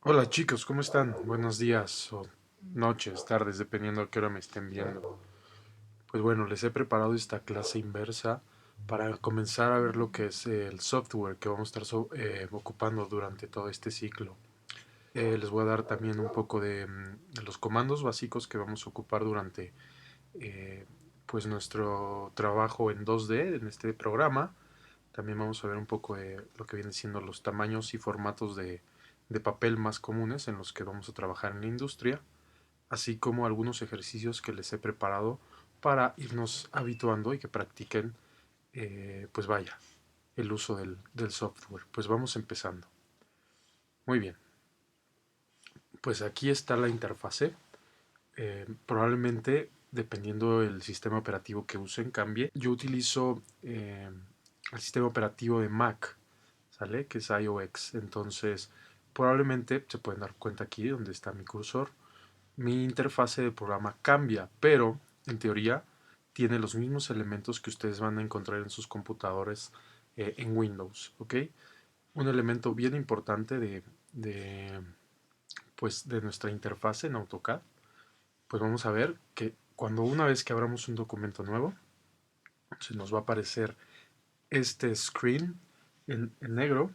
Hola chicos, ¿cómo están? Buenos días o noches, tardes, dependiendo a qué hora me estén viendo. Pues bueno, les he preparado esta clase inversa para comenzar a ver lo que es el software que vamos a estar ocupando durante todo este ciclo. Les voy a dar también un poco de los comandos básicos que vamos a ocupar durante eh, pues nuestro trabajo en 2D en este programa. También vamos a ver un poco de lo que vienen siendo los tamaños y formatos de papel más comunes en los que vamos a trabajar en la industria, así como algunos ejercicios que les he preparado para irnos habituando y que practiquen, pues vaya, el uso del software. Pues vamos empezando. Muy bien, pues aquí está la interfase. Probablemente, dependiendo del sistema operativo que usen, cambie. Yo utilizo el sistema operativo de Mac, ¿sale? Que es iOS. Entonces, probablemente se pueden dar cuenta aquí donde está mi cursor. Mi interfase de programa cambia, pero en teoría tiene los mismos elementos que ustedes van a encontrar en sus computadores en Windows, ¿ok? Un elemento bien importante de, pues, de nuestra interfase en AutoCAD, pues vamos a ver que cuando una vez que abramos un documento nuevo, se nos va a aparecer este screen en negro.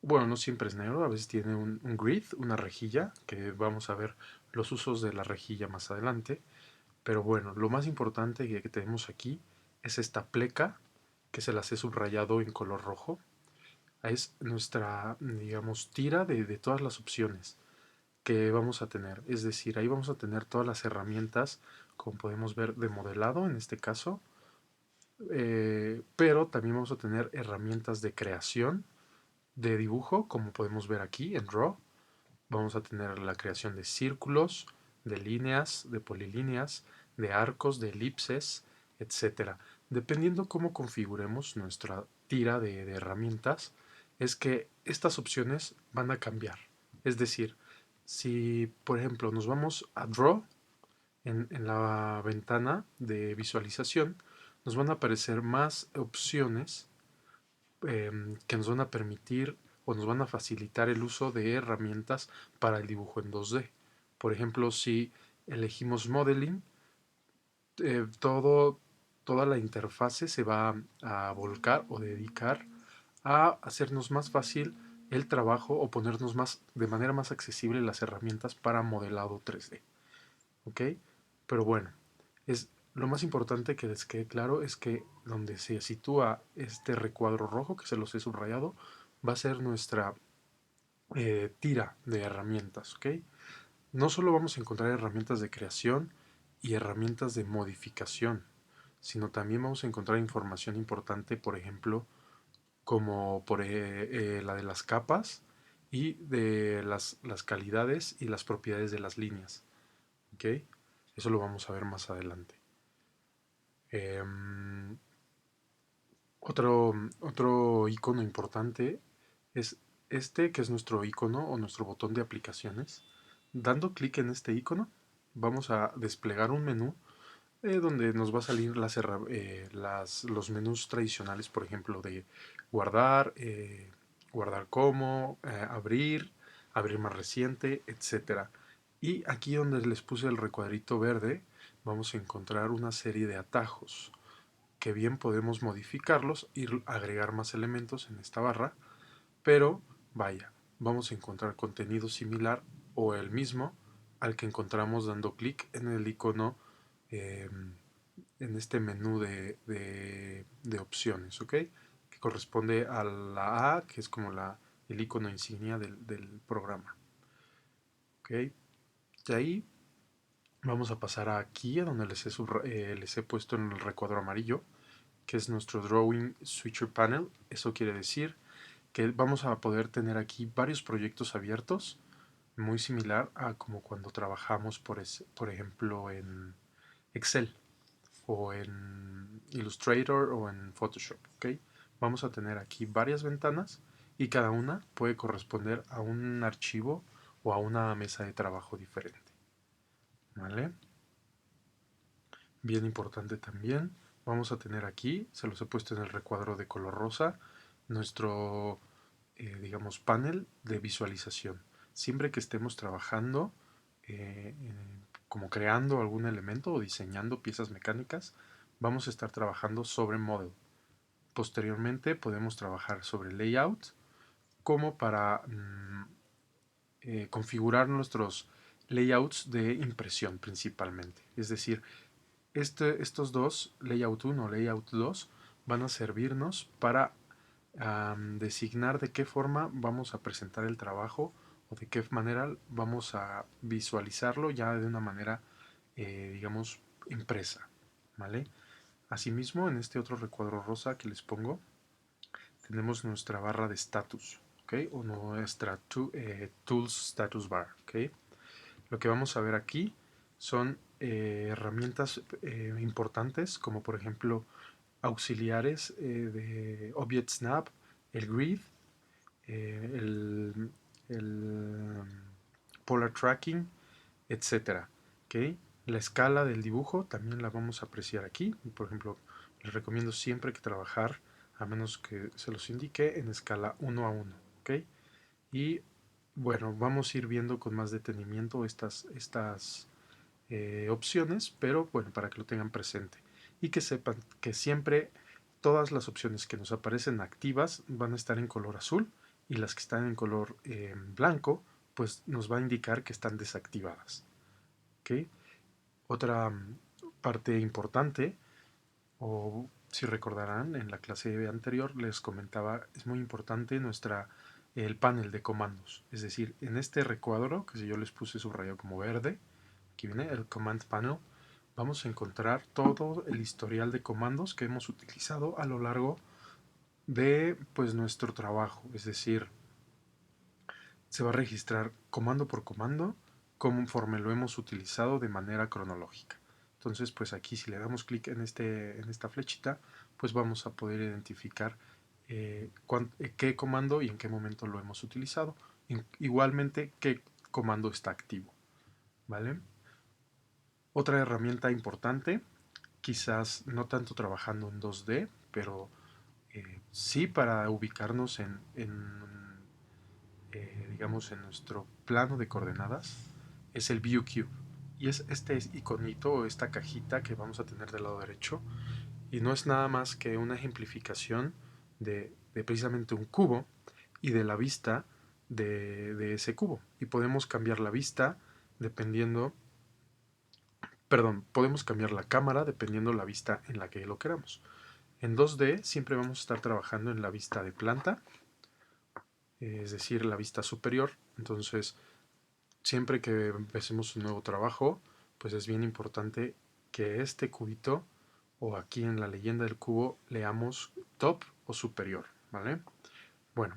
Bueno, no siempre es negro, a veces tiene un grid, una rejilla, que vamos a ver los usos de la rejilla más adelante. Pero bueno, lo más importante que tenemos aquí es esta pleca, que se las he subrayado en color rojo. Es nuestra, digamos, tira de todas las opciones que vamos a tener. Es decir, ahí vamos a tener todas las herramientas, como podemos ver, de modelado en este caso, pero también vamos a tener herramientas de creación, de dibujo, como podemos ver aquí en Draw. Vamos a tener la creación de círculos, de líneas, de polilíneas, de arcos, de elipses, etcétera. Dependiendo cómo configuremos nuestra tira de herramientas, es que estas opciones van a cambiar. Es decir, si por ejemplo nos vamos a Draw en la ventana de visualización, nos van a aparecer más opciones que nos van a permitir o nos van a facilitar el uso de herramientas para el dibujo en 2D. Por ejemplo, si elegimos Modeling, toda la interfase se va a volcar o dedicar a hacernos más fácil el trabajo o ponernos más de manera más accesible las herramientas para modelado 3D. ¿Ok? Pero bueno, es lo más importante que les quede claro es que donde se sitúa este recuadro rojo, que se los he subrayado, va a ser nuestra tira de herramientas, ¿ok? No solo vamos a encontrar herramientas de creación y herramientas de modificación, sino también vamos a encontrar información importante, por ejemplo, como la de las capas y de las calidades y las propiedades de las líneas, ¿ok? Eso lo vamos a ver más adelante. Em, otro icono importante es este, que es nuestro icono o nuestro botón de aplicaciones. Dando clic en este icono, vamos a desplegar un menú donde nos va a salir los menús tradicionales, por ejemplo, de guardar, guardar como, abrir más reciente, etcétera. Y aquí donde les puse el recuadrito verde, vamos a encontrar una serie de atajos que bien podemos modificarlos y agregar más elementos en esta barra, pero vaya, vamos a encontrar contenido similar o el mismo al que encontramos dando clic en el icono, eh, en este menú de opciones, ¿ok? Que corresponde a la A, que es como el icono insignia del programa, ¿ok? De ahí vamos a pasar aquí, a donde les he puesto en el recuadro amarillo, que es nuestro Drawing Switcher Panel. Eso quiere decir que vamos a poder tener aquí varios proyectos abiertos, muy similar a como cuando trabajamos, por ejemplo, en Excel o en Illustrator o en Photoshop. ¿Ok? Vamos a tener aquí varias ventanas y cada una puede corresponder a un archivo o a una mesa de trabajo diferente. ¿Vale? Bien importante también, vamos a tener aquí, se los he puesto en el recuadro de color rosa, nuestro, digamos, panel de visualización. siempre que estemos trabajando como creando algún elemento o diseñando piezas mecánicas, vamos a estar trabajando sobre model. Posteriormente podemos trabajar sobre layout como para configurar nuestros layouts de impresión principalmente. Es decir, estos dos, layout 1 o layout 2, van a servirnos para designar de qué forma vamos a presentar el trabajo o de qué manera vamos a visualizarlo ya de una manera, digamos, impresa. ¿Vale? Asimismo, en este otro recuadro rosa que les pongo, tenemos nuestra barra de status, ¿okay? O nuestra Tools Status Bar. ¿Okay? Lo que vamos a ver aquí son herramientas importantes, como por ejemplo auxiliares de Object Snap, el Grid, el Polar Tracking, etcétera. ¿Okay? La escala del dibujo también la vamos a apreciar aquí. Por ejemplo, les recomiendo siempre que trabajar, a menos que se los indique, en escala 1 a 1. ¿Okay? Y bueno, vamos a ir viendo con más detenimiento estas opciones, pero bueno, para que lo tengan presente. Y que sepan que siempre todas las opciones que nos aparecen activas van a estar en color azul y las que están en color blanco, pues nos va a indicar que están desactivadas. ¿Okay? Otra parte importante, o si recordarán, en la clase anterior les comentaba, es muy importante el panel de comandos. Es decir, en este recuadro, que si yo les puse subrayado como verde, aquí viene el Command Panel, vamos a encontrar todo el historial de comandos que hemos utilizado a lo largo de pues, nuestro trabajo. Es decir, se va a registrar comando por comando conforme lo hemos utilizado de manera cronológica. Entonces, pues aquí si le damos clic en esta flechita, pues vamos a poder identificar qué comando y en qué momento lo hemos utilizado. Igualmente, qué comando está activo. ¿Vale? Otra herramienta importante, quizás no tanto trabajando en 2D, pero sí para ubicarnos digamos, en nuestro plano de coordenadas, es el View Cube. Y es este iconito o esta cajita que vamos a tener del lado derecho. Y no es nada más que una ejemplificación de precisamente un cubo y de la vista de ese cubo. Y podemos cambiar la vista dependiendo, perdón, podemos cambiar la cámara dependiendo la vista en la que lo queramos. En 2D siempre vamos a estar trabajando en la vista de planta, es decir, la vista superior. Entonces, siempre que empecemos un nuevo trabajo, pues es bien importante que este cubito o aquí en la leyenda del cubo leamos top o superior, ¿vale? Bueno,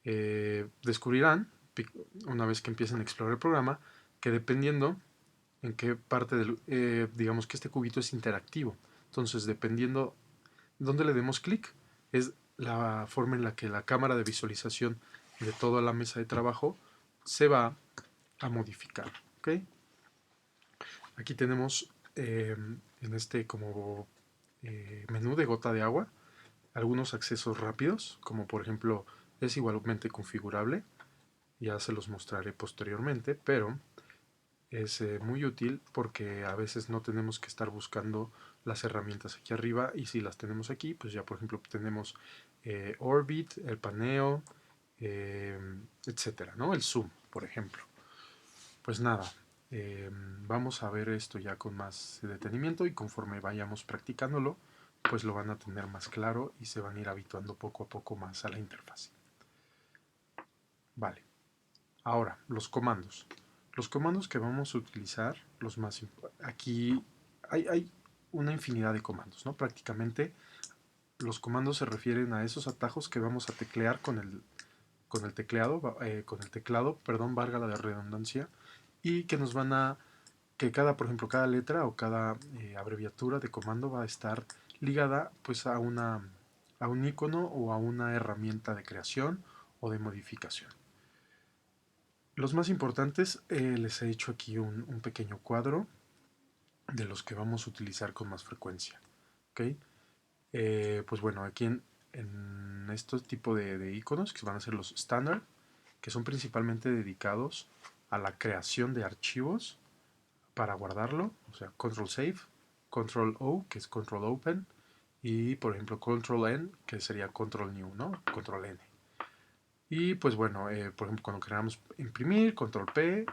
descubrirán, una vez que empiecen a explorar el programa, que dependiendo en qué parte digamos que este cubito es interactivo. Entonces, dependiendo dónde le demos clic, es la forma en la que la cámara de visualización de toda la mesa de trabajo se va a modificar. ¿Okay? Aquí tenemos en este como menú de gota de agua algunos accesos rápidos, como por ejemplo es igualmente configurable, ya se los mostraré posteriormente, pero es muy útil porque a veces no tenemos que estar buscando las herramientas aquí arriba y si las tenemos aquí, pues ya por ejemplo tenemos Orbit, el paneo, etcétera, ¿no? El zoom, por ejemplo. Pues nada, vamos a ver esto ya con más detenimiento y conforme vayamos practicándolo, pues lo van a tener más claro y se van a ir habituando poco a poco más a la interfaz. Vale, ahora los comandos. Los comandos que vamos a utilizar, aquí hay una infinidad de comandos, ¿no? Prácticamente los comandos se refieren a esos atajos que vamos a teclear con el teclado, perdón, valga la redundancia, y que nos van a que por ejemplo, cada letra o cada abreviatura de comando va a estar ligada pues a un icono o a una herramienta de creación o de modificación. Los más importantes, les he hecho aquí un pequeño cuadro de los que vamos a utilizar con más frecuencia. ¿Okay? Pues bueno, aquí en este tipo de iconos, que van a ser los estándar, que son principalmente dedicados a la creación de archivos para guardarlo, o sea, Control Save, Control O, que es Control Open, y por ejemplo Control N, que sería Control New, ¿no? Control N. Y pues bueno, por ejemplo, cuando queramos imprimir, Control P,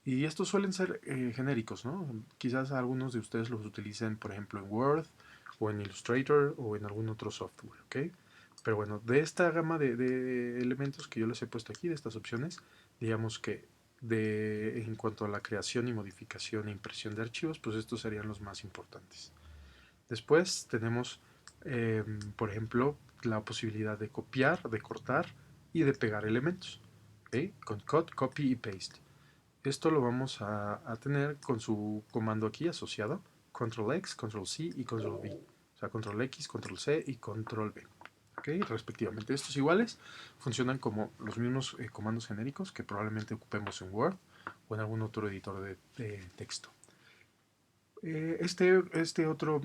y estos suelen ser genéricos, ¿no? Quizás algunos de ustedes los utilicen, por ejemplo, en Word, o en Illustrator, o en algún otro software, ¿ok? Pero bueno, de esta gama de elementos que yo les he puesto aquí, de estas opciones, digamos que en cuanto a la creación y modificación e impresión de archivos, pues estos serían los más importantes. Después tenemos, por ejemplo, la posibilidad de copiar, de cortar y de pegar elementos, ¿ok? Con cut, copy y paste. Esto lo vamos a tener con su comando aquí asociado, control X, control C y control V. O sea, control X, control C y control V. ¿Okay? Respectivamente. Estos iguales funcionan como los mismos comandos genéricos que probablemente ocupemos en Word o en algún otro editor de texto. Este otro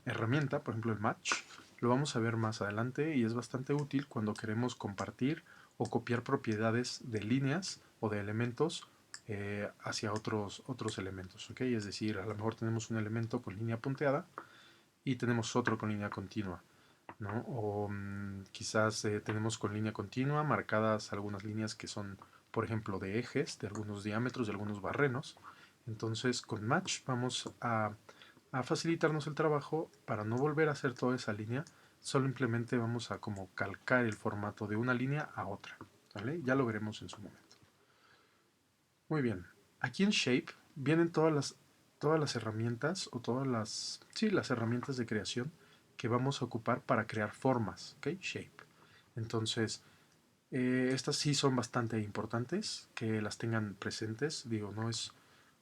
herramienta, por ejemplo el Match, lo vamos a ver más adelante y es bastante útil cuando queremos compartir o copiar propiedades de líneas o de elementos hacia otros elementos. ¿Okay? Es decir, a lo mejor tenemos un elemento con línea punteada y tenemos otro con línea continua, ¿no? O quizás tenemos con línea continua marcadas algunas líneas que son, por ejemplo, de ejes, de algunos diámetros, de algunos barrenos. Entonces, con Match vamos a facilitarnos el trabajo para no volver a hacer toda esa línea, solo simplemente vamos a como calcar el formato de una línea a otra, ¿vale? Ya lo veremos en su momento. Muy bien, aquí en Shape vienen todas las herramientas o sí, las herramientas de creación que vamos a ocupar para crear formas, ¿ok? Shape. Entonces, estas sí son bastante importantes, que las tengan presentes. Digo, no es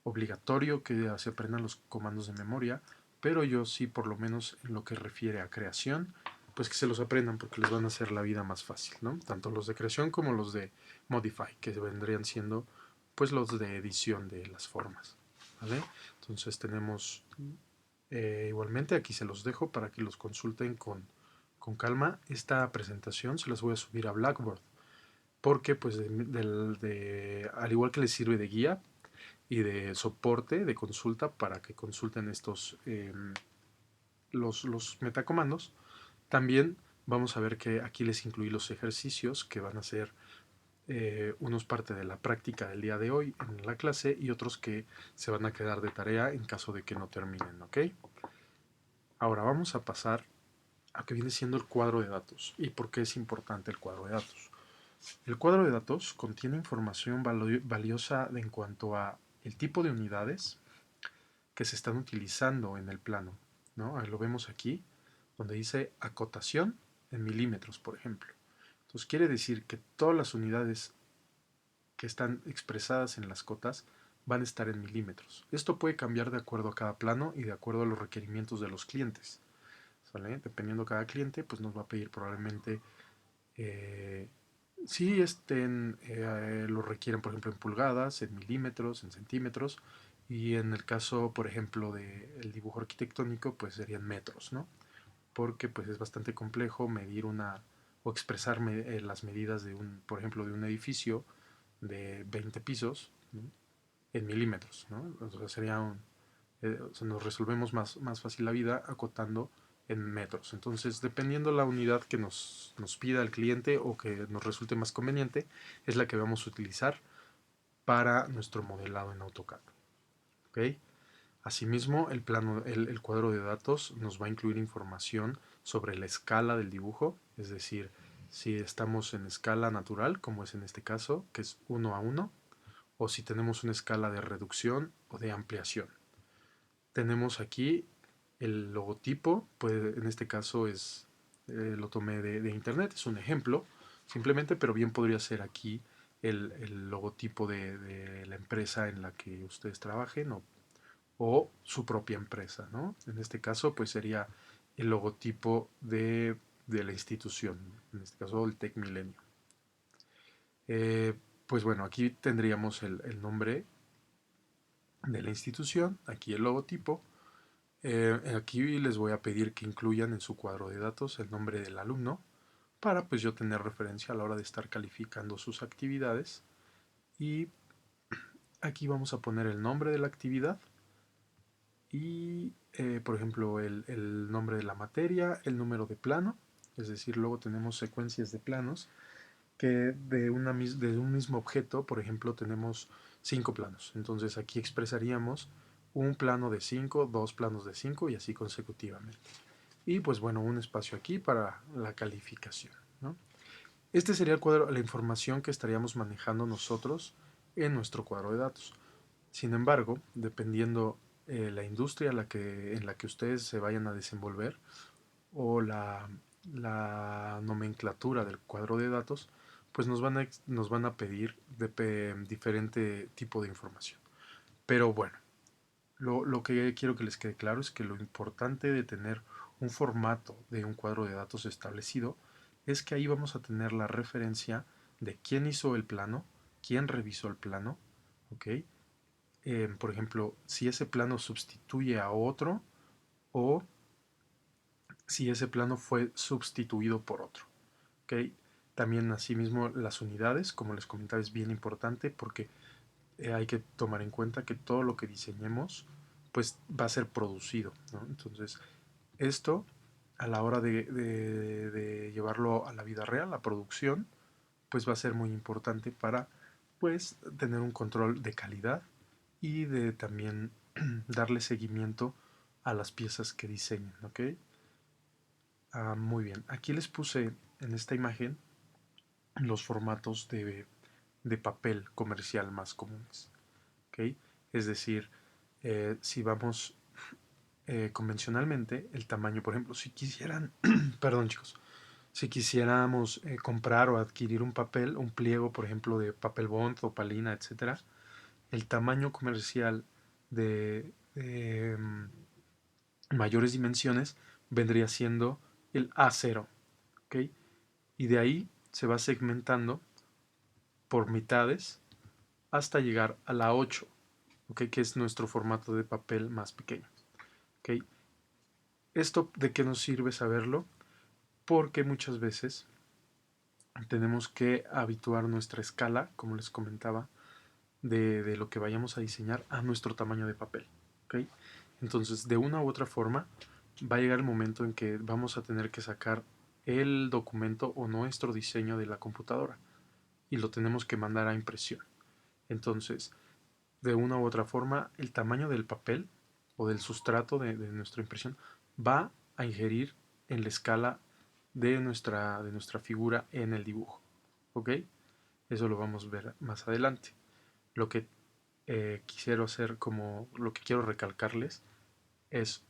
obligatorio que se aprendan los comandos de memoria, pero yo sí, por lo menos en lo que refiere a creación, pues que se los aprendan porque les van a hacer la vida más fácil, ¿no? Tanto los de creación como los de modify, que vendrían siendo pues los de edición de las formas, ¿vale? Entonces tenemos igualmente, aquí se los dejo para que los consulten con calma. Esta presentación se las voy a subir a Blackboard porque pues al igual que les sirve de guía y de soporte, de consulta para que consulten los metacomandos, también vamos a ver que aquí les incluí los ejercicios que van a ser unos parte de la práctica del día de hoy en la clase y otros que se van a quedar de tarea en caso de que no terminen, ¿ok? Ahora vamos a pasar a que viene siendo el cuadro de datos y por qué es importante el cuadro de datos. El cuadro de datos contiene información valiosa en cuanto a el tipo de unidades que se están utilizando en el plano, ¿no? Lo vemos aquí, donde dice acotación en milímetros, por ejemplo. Entonces quiere decir que todas las unidades que están expresadas en las cotas van a estar en milímetros. Esto puede cambiar de acuerdo a cada plano y de acuerdo a los requerimientos de los clientes, ¿sale? Dependiendo de cada cliente, pues nos va a pedir probablemente eh, si lo requieren, por ejemplo, en pulgadas, en milímetros, en centímetros, y en el caso, por ejemplo, del dibujo arquitectónico, pues serían metros, ¿no? Porque pues es bastante complejo medir o expresar las medidas por ejemplo, de un edificio de 20 pisos, ¿no? En milímetros, ¿no? O sea, o sea, nos resolvemos más fácil la vida acotando en metros. Entonces, dependiendo la unidad que nos pida el cliente o que nos resulte más conveniente, es la que vamos a utilizar para nuestro modelado en AutoCAD. ¿Okay? Asimismo, el cuadro de datos nos va a incluir información sobre la escala del dibujo, es decir, si estamos en escala natural, como es en este caso, que es 1:1, o si tenemos una escala de reducción o de ampliación. Tenemos aquí el logotipo, pues en este caso lo tomé de internet, es un ejemplo, simplemente, pero bien podría ser aquí el logotipo de la empresa en la que ustedes trabajen o su propia empresa, ¿no? En este caso, pues sería el logotipo de la institución, en este caso el Tech Milenio. Pues bueno, aquí tendríamos el nombre de la institución, aquí el logotipo. Aquí les voy a pedir que incluyan en su cuadro de datos el nombre del alumno, para pues yo tener referencia a la hora de estar calificando sus actividades. Y aquí vamos a poner el nombre de la actividad y por ejemplo el nombre de la materia, el número de plano, es decir, luego tenemos secuencias de planos que de un mismo objeto, por ejemplo, tenemos 5 planos. Entonces aquí expresaríamos un plano de 5, dos planos de 5 y así consecutivamente. Y pues bueno, un espacio aquí para la calificación, ¿no? Este sería el cuadro, la información que estaríamos manejando nosotros en nuestro cuadro de datos. Sin embargo, dependiendo la industria en la que ustedes se vayan a desenvolver o la nomenclatura del cuadro de datos, pues nos van a pedir diferente tipo de información. Pero bueno, lo que quiero que les quede claro es que lo importante de tener un formato de un cuadro de datos establecido es que ahí vamos a tener la referencia de quién hizo el plano, quién revisó el plano, ¿ok? Por ejemplo, si ese plano sustituye a otro o si ese plano fue sustituido por otro. ¿Okay? También asimismo las unidades, como les comentaba, es bien importante porque hay que tomar en cuenta que todo lo que diseñemos pues va a ser producido, ¿no? Entonces esto a la hora de llevarlo a la vida real, la producción, pues va a ser muy importante para pues tener un control de calidad y de también darle seguimiento a las piezas que diseñen, ¿ok? Muy bien, aquí les puse en esta imagen los formatos de papel comercial más comunes, ¿ok? Es decir, si vamos convencionalmente, el tamaño, por ejemplo, si quisieran, perdón chicos, si quisiéramos comprar o adquirir un papel, un pliego, por ejemplo, de papel bond o palina, etcétera, el tamaño comercial de mayores dimensiones vendría siendo el A0, ¿ok? Y de ahí se va segmentando por mitades hasta llegar a la 8, ¿ok? Que es nuestro formato de papel más pequeño, ¿ok? ¿Esto de qué nos sirve saberlo? Porque muchas veces tenemos que habituar nuestra escala, como les comentaba, de lo que vayamos a diseñar a nuestro tamaño de papel, ¿ok? Entonces, de una u otra forma, va a llegar el momento en que vamos a tener que sacar el documento o nuestro diseño de la computadora y lo tenemos que mandar a impresión. Entonces, de una u otra forma, el tamaño del papel o del sustrato de nuestra impresión va a ingerir en la escala de nuestra figura en el dibujo. ¿Ok? Eso lo vamos a ver más adelante. Lo que quisiera hacer, como lo que quiero recalcarles, es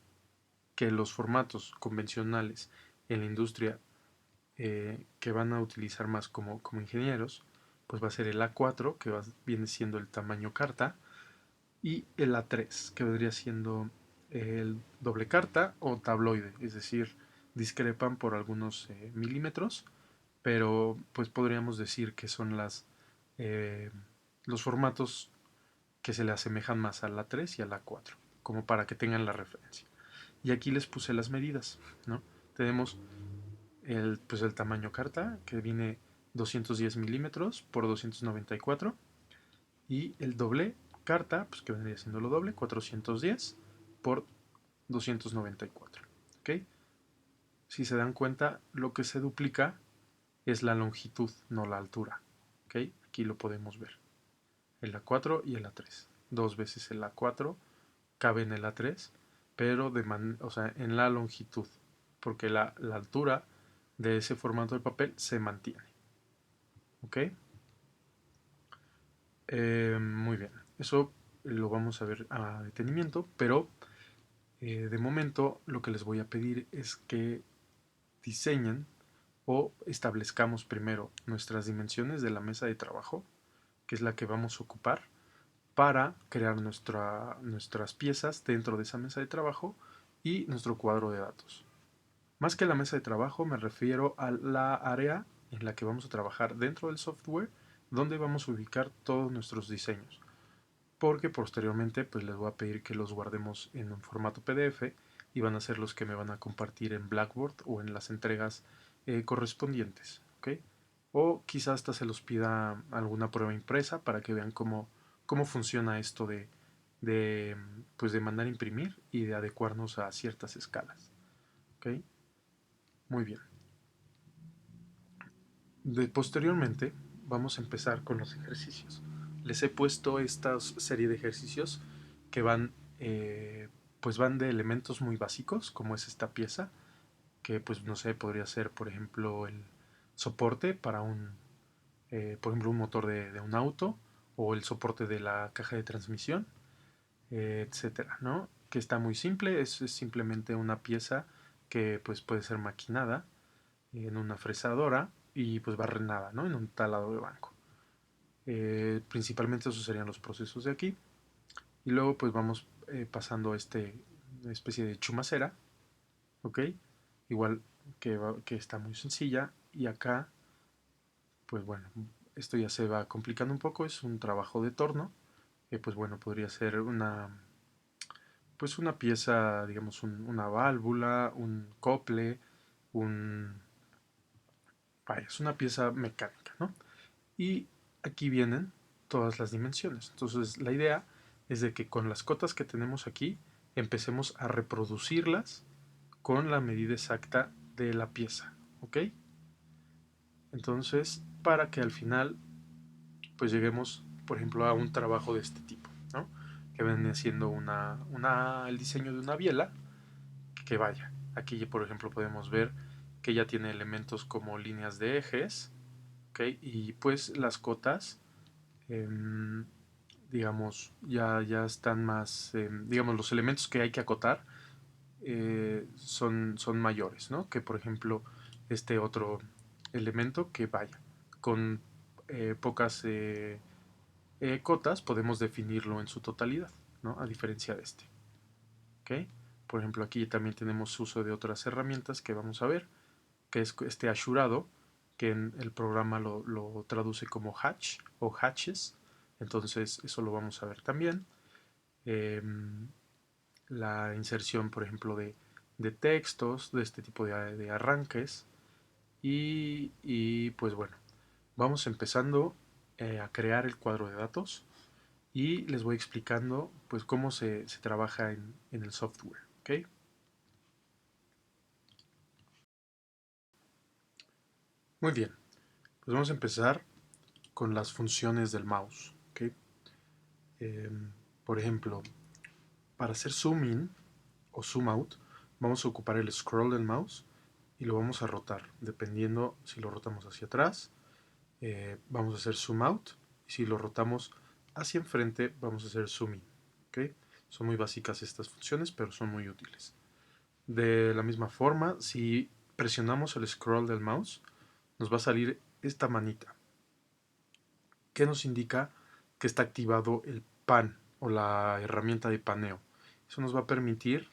que los formatos convencionales en la industria que van a utilizar más como ingenieros, pues va a ser el A4, que viene siendo el tamaño carta, y el A3, que vendría siendo el doble carta o tabloide, es decir, discrepan por algunos milímetros, pero pues podríamos decir que son eh, los formatos que se le asemejan más a la 3 y a la 4, como para que tengan la referencia. Y aquí les puse las medidas, ¿no? Tenemos pues el tamaño carta, que viene 210 milímetros por 294, y el doble carta, pues que vendría siendo lo doble, 410 por 294. ¿Ok? Si se dan cuenta, lo que se duplica es la longitud, no la altura. ¿Ok? Aquí lo podemos ver. El A4 y el A3. Dos veces el A4 cabe en el A3, pero o sea, en la longitud, porque la altura de ese formato de papel se mantiene. ¿Ok? Muy bien. Eso lo vamos a ver a detenimiento, pero de momento lo que les voy a pedir es que diseñen o establezcamos primero nuestras dimensiones de la mesa de trabajo, que es la que vamos a ocupar para crear nuestras piezas dentro de esa mesa de trabajo y nuestro cuadro de datos. Más que la mesa de trabajo me refiero a la área en la que vamos a trabajar dentro del software, donde vamos a ubicar todos nuestros diseños, porque posteriormente pues les voy a pedir que los guardemos en un formato PDF y van a ser los que me van a compartir en Blackboard o en las entregas correspondientes, ¿ok? O quizás hasta se los pida alguna prueba impresa para que vean cómo funciona esto pues de mandar imprimir y de adecuarnos a ciertas escalas, ¿ok? Muy bien. Posteriormente vamos a empezar con los ejercicios. Les he puesto esta serie de ejercicios que pues van de elementos muy básicos, como es esta pieza, que pues no sé, podría ser por ejemplo el soporte para por ejemplo un motor de un auto, o el soporte de la caja de transmisión, etcétera, ¿no? Que está muy simple, es simplemente una pieza que pues puede ser maquinada en una fresadora y pues barrenada, ¿no? En un taladro de banco. Principalmente esos serían los procesos de aquí. Y luego pues vamos pasando a una especie de chumacera, ¿ok? Igual que está muy sencilla. Y acá, pues bueno, esto ya se va complicando un poco, es un trabajo de torno. Pues bueno, podría ser pues una pieza, digamos, una válvula, un cople, un... Vaya, es una pieza mecánica, ¿no? Y aquí vienen todas las dimensiones. Entonces la idea es de que con las cotas que tenemos aquí empecemos a reproducirlas con la medida exacta de la pieza, ¿ok? Entonces, para que al final pues lleguemos, por ejemplo, a un trabajo de este tipo, ¿no? Que viene siendo el diseño de una biela que vaya. Aquí, por ejemplo, podemos ver que ya tiene elementos como líneas de ejes, ¿ok? Y pues las cotas digamos, ya están más, digamos, los elementos que hay que acotar son mayores, ¿no? Que por ejemplo, este otro elemento que vaya, con pocas cotas podemos definirlo en su totalidad, ¿no? A diferencia de este, ¿ok? Por ejemplo, aquí también tenemos uso de otras herramientas que vamos a ver, que es este ashurado, que en el programa lo traduce como hatch o hatches, entonces eso lo vamos a ver también. Eh, la inserción, por ejemplo, de textos, de este tipo de arranques. Pues bueno, vamos empezando a crear el cuadro de datos y les voy explicando pues cómo se trabaja en el software. ¿Ok? Muy bien, pues vamos a empezar con las funciones del mouse. ¿Ok? Eh, por ejemplo, para hacer zoom in o zoom out, vamos a ocupar el scroll del mouse y lo vamos a rotar, dependiendo si lo rotamos hacia atrás, vamos a hacer zoom out, y si lo rotamos hacia enfrente, vamos a hacer zoom in. ¿Okay? Son muy básicas estas funciones, pero son muy útiles. De la misma forma, si presionamos el scroll del mouse, nos va a salir esta manita, que nos indica que está activado el pan o la herramienta de paneo. Eso nos va a permitir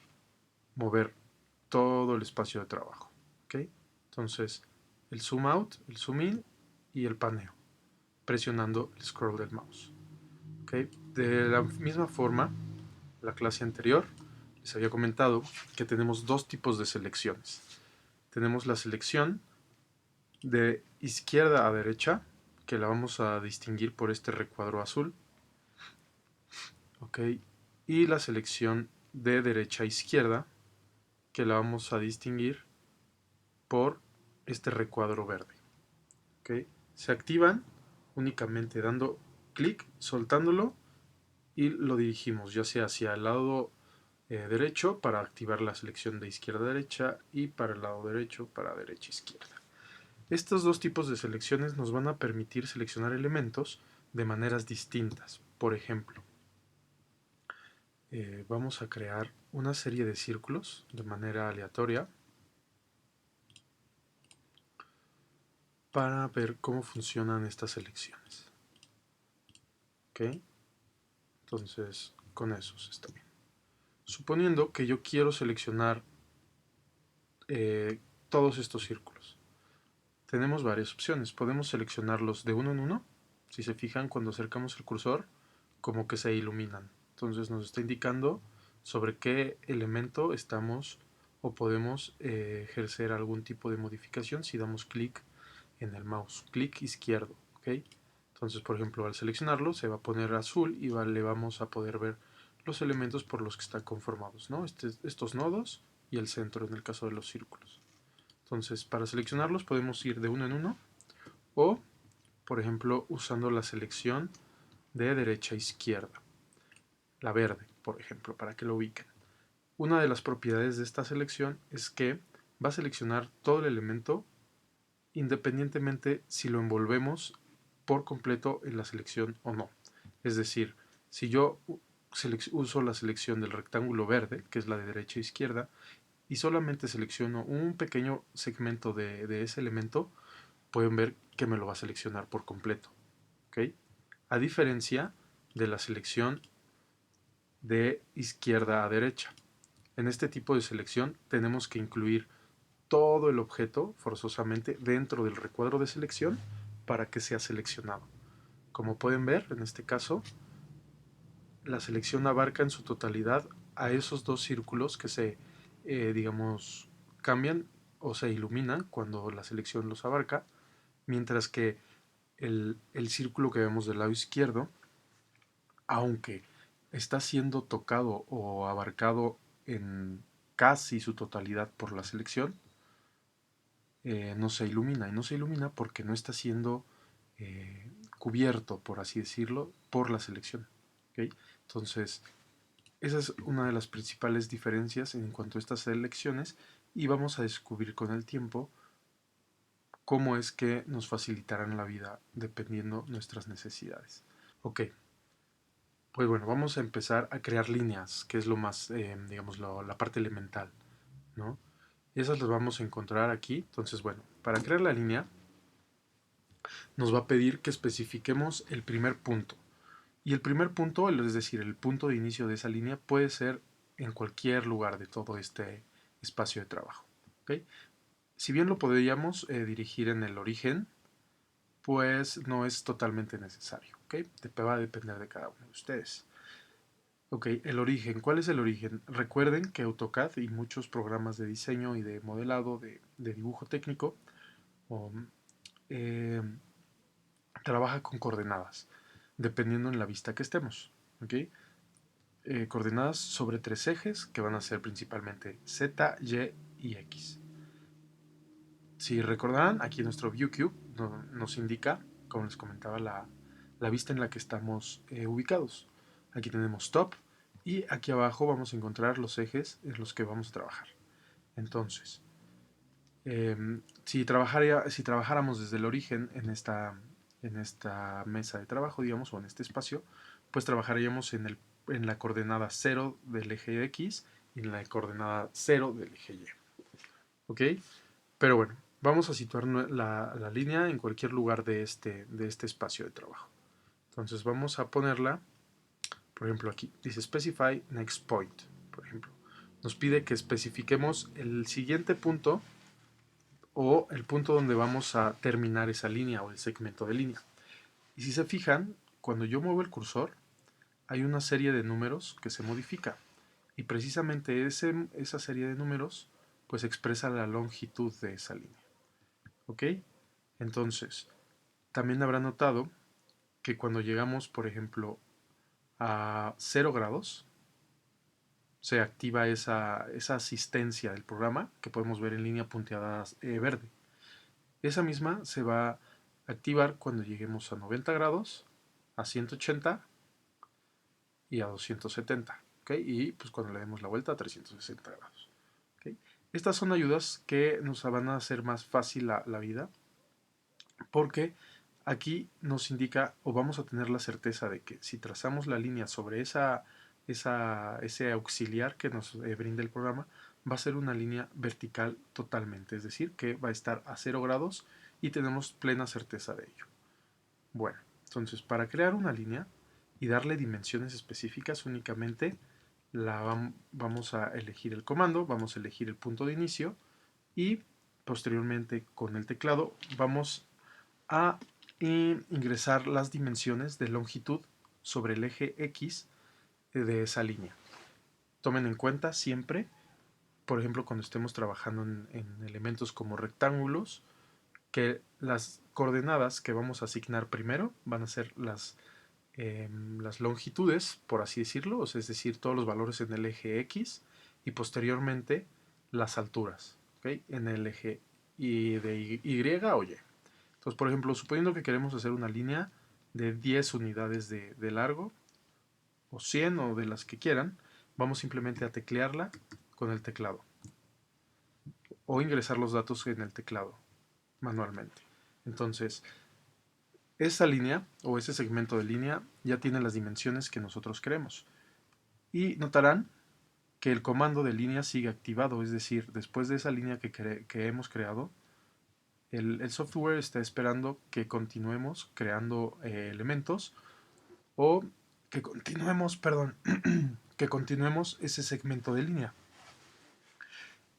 mover todo el espacio de trabajo. ¿Ok? Entonces, el zoom out, el zoom in y el paneo, presionando el scroll del mouse. ¿Ok? De la misma forma, la clase anterior les había comentado que tenemos dos tipos de selecciones. Tenemos la selección de izquierda a derecha, que la vamos a distinguir por este recuadro azul. ¿Ok? Y la selección de derecha a izquierda, que la vamos a distinguir por este recuadro verde. ¿Okay? Se activan únicamente dando clic, soltándolo y lo dirigimos ya sea hacia el lado derecho para activar la selección de izquierda a derecha y para el lado derecho para derecha a izquierda. Estos dos tipos de selecciones nos van a permitir seleccionar elementos de maneras distintas. Por ejemplo, vamos a crear una serie de círculos de manera aleatoria para ver cómo funcionan estas selecciones. ¿Ok? Entonces, con esos está bien. Suponiendo que yo quiero seleccionar eh, todos estos círculos. Tenemos varias opciones. Podemos seleccionarlos de uno en uno. Si se fijan, cuando acercamos el cursor, como que se iluminan. Entonces nos está indicando sobre qué elemento estamos o podemos ejercer algún tipo de modificación si damos clic en el mouse, clic izquierdo, ¿ok? Entonces, por ejemplo, al seleccionarlo se va a poner azul y le vamos a poder ver los elementos por los que están conformados, ¿no? Estos nodos y el centro en el caso de los círculos. Entonces, para seleccionarlos podemos ir de uno en uno o, por ejemplo, usando la selección de derecha a izquierda, la verde, por ejemplo, para que lo ubiquen. Una de las propiedades de esta selección es que va a seleccionar todo el elemento independientemente si lo envolvemos por completo en la selección o no. Es decir, si yo uso la selección del rectángulo verde, que es la de derecha a izquierda, y solamente selecciono un pequeño segmento de ese elemento, pueden ver que me lo va a seleccionar por completo. ¿Okay? A diferencia de la selección de izquierda a derecha. En este tipo de selección tenemos que incluir todo el objeto forzosamente dentro del recuadro de selección para que sea seleccionado. Como pueden ver, en este caso, la selección abarca en su totalidad a esos dos círculos que se, digamos, cambian o se iluminan cuando la selección los abarca, mientras que el círculo que vemos del lado izquierdo, aunque está siendo tocado o abarcado en casi su totalidad por la selección, no se ilumina. Y no se ilumina porque no está siendo cubierto, por así decirlo, por la selección. ¿Okay? Entonces, esa es una de las principales diferencias en cuanto a estas selecciones y vamos a descubrir con el tiempo cómo es que nos facilitarán la vida dependiendo nuestras necesidades. Ok, pues bueno, vamos a empezar a crear líneas, que es lo más, digamos, la parte elemental, ¿no? Y esas las vamos a encontrar aquí. Entonces, bueno, para crear la línea nos va a pedir que especifiquemos el primer punto. Y el primer punto, es decir, el punto de inicio de esa línea, puede ser en cualquier lugar de todo este espacio de trabajo. ¿Okay? Si bien lo podríamos dirigir en el origen, pues no es totalmente necesario. ¿Okay? Va a depender de cada uno de ustedes. Ok, el origen. ¿Cuál es el origen? Recuerden que AutoCAD y muchos programas de diseño y de modelado, de dibujo técnico, eh, trabaja con coordenadas, dependiendo en la vista que estemos. ¿Okay? Coordenadas sobre tres ejes que van a ser principalmente Z, Y y X. Si recordarán, aquí nuestro ViewCube nos indica, como les comentaba, la vista en la que estamos ubicados. Aquí tenemos top y aquí abajo vamos a encontrar los ejes en los que vamos a trabajar. Entonces, si trabajáramos desde el origen en esta mesa de trabajo, digamos, o en este espacio, pues trabajaríamos en la coordenada 0 del eje X y en la coordenada 0 del eje Y. ¿Ok? Pero bueno, vamos a situar la línea en cualquier lugar de este espacio de trabajo. Entonces vamos a ponerla, por ejemplo aquí, dice Specify Next Point, por ejemplo. Nos pide que especifiquemos el siguiente punto o el punto donde vamos a terminar esa línea o el segmento de línea. Y si se fijan, cuando yo muevo el cursor, hay una serie de números que se modifica. Y precisamente esa serie de números pues expresa la longitud de esa línea. ¿Ok? Entonces, también habrá notado que cuando llegamos, por ejemplo, a 0 grados, se activa esa asistencia del programa que podemos ver en línea punteada verde. Esa misma se va a activar cuando lleguemos a 90 grados, a 180 y a 270. ¿Okay? Y pues cuando le demos la vuelta a 360 grados. ¿Okay? Estas son ayudas que nos van a hacer más fácil la vida porque aquí nos indica o vamos a tener la certeza de que si trazamos la línea sobre ese auxiliar que nos brinda el programa, va a ser una línea vertical totalmente, es decir, que va a estar a 0 grados y tenemos plena certeza de ello. Bueno, entonces para crear una línea y darle dimensiones específicas únicamente vamos a elegir el comando, vamos a elegir el punto de inicio y posteriormente con el teclado vamos a ingresar las dimensiones de longitud sobre el eje X de esa línea. Tomen en cuenta siempre por ejemplo, cuando estemos trabajando en elementos como rectángulos, que las coordenadas que vamos a asignar primero van a ser las longitudes, por así decirlo, o sea, es decir, todos los valores en el eje X y posteriormente las alturas, ¿ok? En el eje de Y o Y. Entonces, por ejemplo, suponiendo que queremos hacer una línea de 10 unidades de largo, o 100 o de las que quieran, vamos simplemente a teclearla con el teclado o ingresar los datos en el teclado manualmente. Entonces, esa línea o ese segmento de línea ya tiene las dimensiones que nosotros queremos. Y notarán que el comando de línea sigue activado, es decir, después de esa línea que hemos creado, el software está esperando que continuemos creando elementos o que continuemos, perdón, que continuemos ese segmento de línea.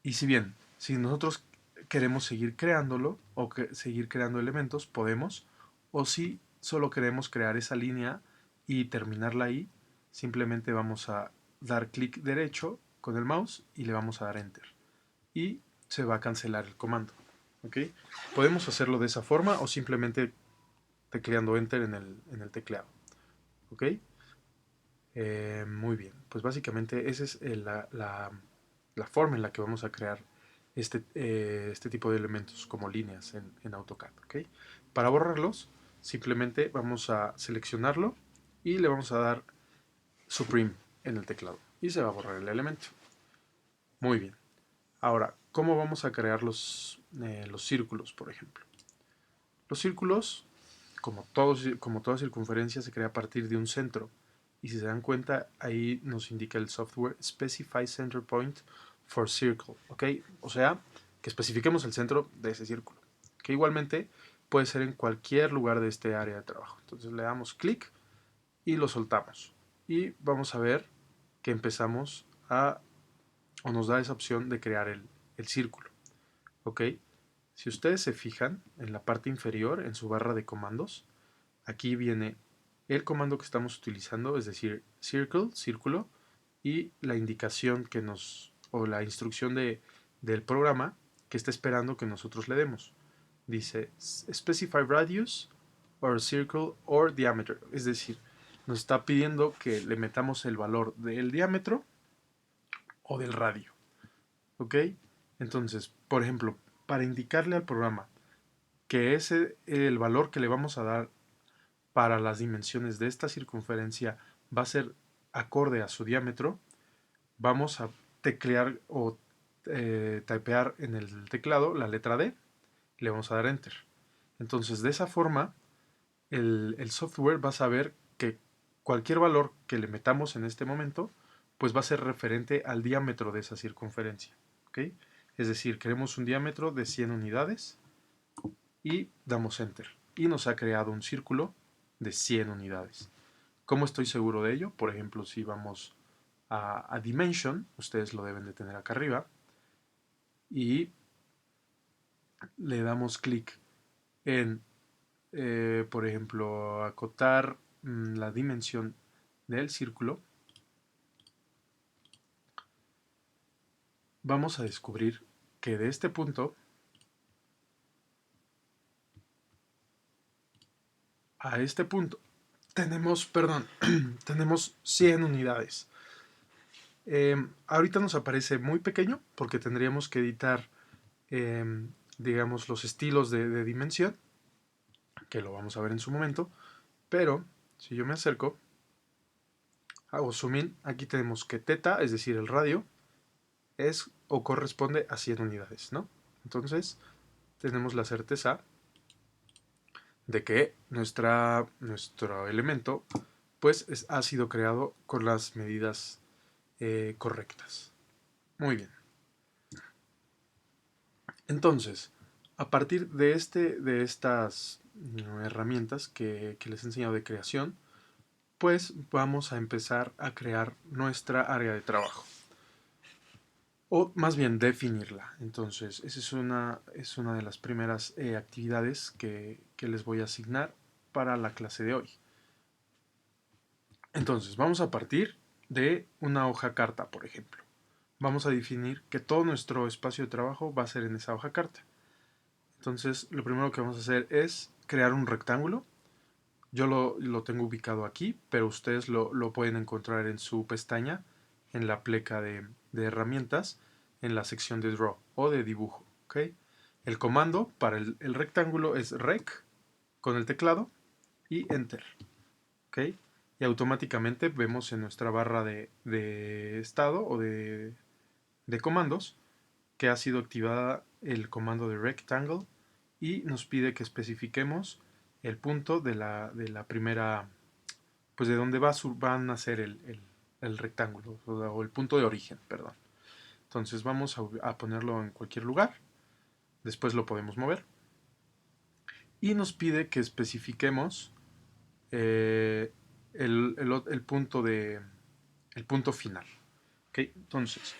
Y si bien, si nosotros queremos seguir creándolo o seguir creando elementos, podemos, o si solo queremos crear esa línea y terminarla ahí, simplemente vamos a dar clic derecho con el mouse y le vamos a dar enter. Y se va a cancelar el comando. ¿Ok? Podemos hacerlo de esa forma o simplemente tecleando enter en el teclado. ¿Ok? Muy bien, pues básicamente esa es la forma en la que vamos a crear este tipo de elementos como líneas en AutoCAD. ¿Ok? Para borrarlos, simplemente vamos a seleccionarlo y le vamos a dar Supreme en el teclado y se va a borrar el elemento. Muy bien. Ahora, ¿cómo vamos a crear los círculos, por ejemplo? Los círculos, como toda circunferencia, se crea a partir de un centro. Y si se dan cuenta, ahí nos indica el software Specify Center Point for Circle. ¿Ok? O sea, que especifiquemos el centro de ese círculo. Que igualmente puede ser en cualquier lugar de este área de trabajo. Entonces le damos clic y lo soltamos. Y vamos a ver que empezamos o nos da esa opción de crear el círculo. ¿Ok? Si ustedes se fijan en la parte inferior, en su barra de comandos, aquí viene el comando que estamos utilizando, es decir, circle, círculo, y la indicación o la instrucción del programa que está esperando que nosotros le demos. Dice, specify radius, or circle, or diameter. Es decir, nos está pidiendo que le metamos el valor del diámetro o del radio. ¿Ok? Entonces, por ejemplo, para indicarle al programa que el valor que le vamos a dar para las dimensiones de esta circunferencia va a ser acorde a su diámetro, vamos a teclear o typear en el teclado la letra D y le vamos a dar enter. Entonces, de esa forma, el software va a saber que cualquier valor que le metamos en este momento, pues va a ser referente al diámetro de esa circunferencia. ¿Ok? Es decir, queremos un diámetro de 100 unidades y damos enter. Y nos ha creado un círculo de 100 unidades. ¿Cómo estoy seguro de ello? Por ejemplo, si vamos a Dimension, ustedes lo deben de tener acá arriba, y le damos clic en, por ejemplo, acotar la dimensión del círculo, vamos a descubrir que de este punto a este punto tenemos, perdón, tenemos 100 unidades. Ahorita nos aparece muy pequeño porque tendríamos que editar, digamos, los estilos de dimensión, que lo vamos a ver en su momento, pero si yo me acerco, hago zoom in, aquí tenemos que teta, es decir, el radio, es o corresponde a 100 unidades, ¿no? Entonces, tenemos la certeza de que nuestro elemento pues ha sido creado con las medidas correctas. Muy bien. Entonces, a partir de estas herramientas que les he enseñado de creación, pues vamos a empezar a crear nuestra área de trabajo. O más bien definirla. Entonces, esa es una de las primeras actividades que les voy a asignar para la clase de hoy. Entonces, vamos a partir de una hoja carta, por ejemplo. vamos a definir que todo nuestro espacio de trabajo va a ser en esa hoja carta. Entonces, lo primero que vamos a hacer es crear un rectángulo. Yo lo tengo ubicado aquí, pero ustedes lo pueden encontrar en su pestaña, en la pleca de herramientas, en la sección de Draw o de dibujo. ¿Okay? El comando para el rectángulo es Rec con el teclado y Enter. ¿Okay? Y automáticamente vemos en nuestra barra de estado o de comandos que ha sido activada el comando de Rectangle y nos pide que especifiquemos el punto de la primera, pues de donde van a ser el rectángulo, o el punto de origen, perdón. Entonces vamos a ponerlo en cualquier lugar, después lo podemos mover y nos pide que especifiquemos eh, el punto el punto final. ¿Okay? Entonces,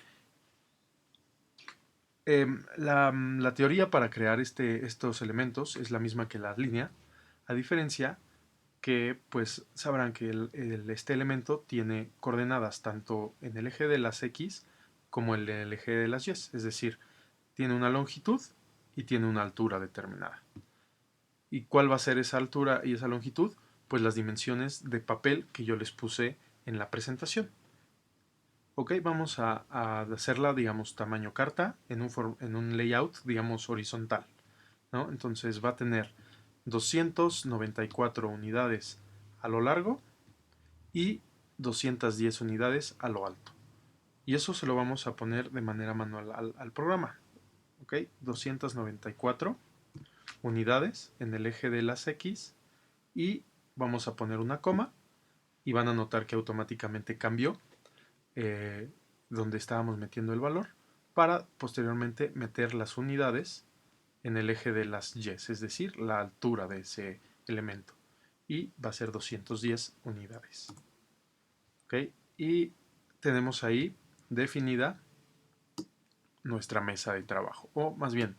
la teoría para crear estos elementos es la misma que la línea, a diferencia que pues sabrán que este elemento tiene coordenadas tanto en el eje de las X como en el eje de las Y, es decir, tiene una longitud y tiene una altura determinada. ¿Y cuál va a ser esa altura y esa longitud? Pues las dimensiones de papel que yo les puse en la presentación. Ok, vamos a hacerla, digamos, tamaño carta en un layout, digamos, horizontal, ¿no? Entonces va a tener 294 unidades a lo largo y 210 unidades a lo alto. Y eso se lo vamos a poner de manera manual al programa. ¿Ok? 294 unidades en el eje de las X y vamos a poner una coma y van a notar que automáticamente cambió eh, donde estábamos metiendo el valor para posteriormente meter las unidades en el eje de las Y, es decir, la altura de ese elemento. Y va a ser 210 unidades. ¿Okay? Y tenemos ahí definida nuestra mesa de trabajo, o más bien,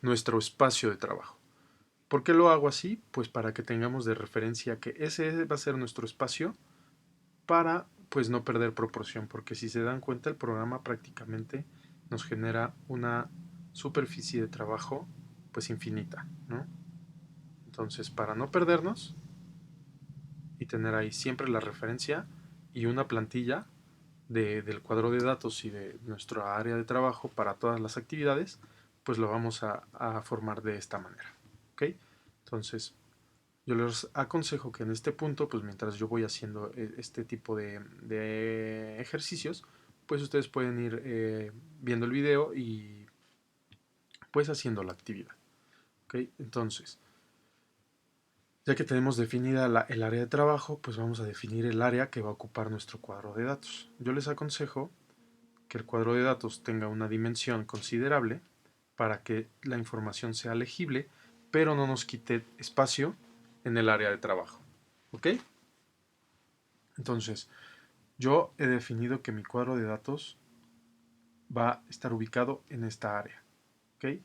nuestro espacio de trabajo. ¿Por qué lo hago así? Pues para que tengamos de referencia que ese va a ser nuestro espacio para pues no perder proporción, porque si se dan cuenta el programa prácticamente nos genera una superficie de trabajo pues infinita, ¿no? Entonces, para no perdernos y tener ahí siempre la referencia y una plantilla del cuadro de datos y de nuestra área de trabajo para todas las actividades, pues lo vamos a formar de esta manera. ¿Ok? Entonces, yo les aconsejo que en este punto, pues mientras yo voy haciendo este tipo de ejercicios, pues ustedes pueden ir viendo el video y pues haciendo la actividad. ¿Ok? Entonces, ya que tenemos definida el área de trabajo, pues vamos a definir el área que va a ocupar nuestro cuadro de datos. Yo les aconsejo que el cuadro de datos tenga una dimensión considerable para que la información sea legible, pero no nos quite espacio en el área de trabajo. ¿Ok? Entonces, yo he definido que mi cuadro de datos va a estar ubicado en esta área. ¿Ok?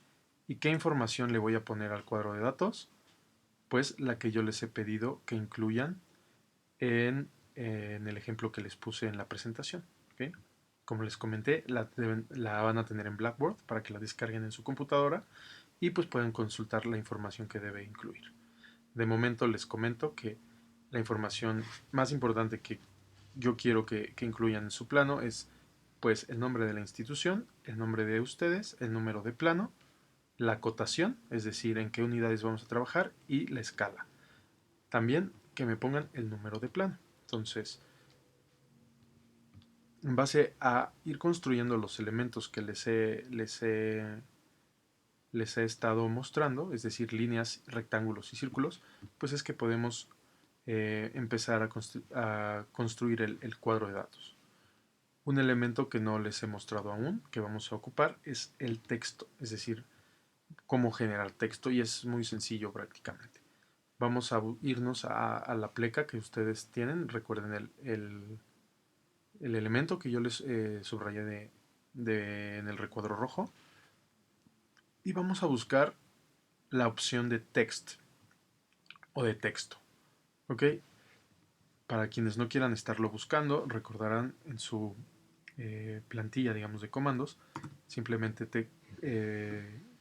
¿Y qué información le voy a poner al cuadro de datos? Pues la que yo les he pedido que incluyan en el ejemplo que les puse en la presentación. ¿Okay? Como les comenté, la van a tener en Blackboard para que la descarguen en su computadora y pues puedan consultar la información que debe incluir. De momento les comento que la información más importante que yo quiero que incluyan en su plano es pues el nombre de la institución, el nombre de ustedes, el número de plano, la cotación, es decir, en qué unidades vamos a trabajar y la escala. También que me pongan el número de plano. Entonces, en base a ir construyendo los elementos que les he estado mostrando, es decir, líneas, rectángulos y círculos, pues es que podemos empezar a construir el cuadro de datos. Un elemento que no les he mostrado aún, que vamos a ocupar, es el texto, es decir, cómo generar texto, y es muy sencillo prácticamente. Vamos a irnos a la pleca que ustedes tienen, recuerden el elemento que yo les subrayé en el recuadro rojo, y vamos a buscar la opción de text o de texto. ¿Ok? Para quienes no quieran estarlo buscando, recordarán en su plantilla, digamos, de comandos, simplemente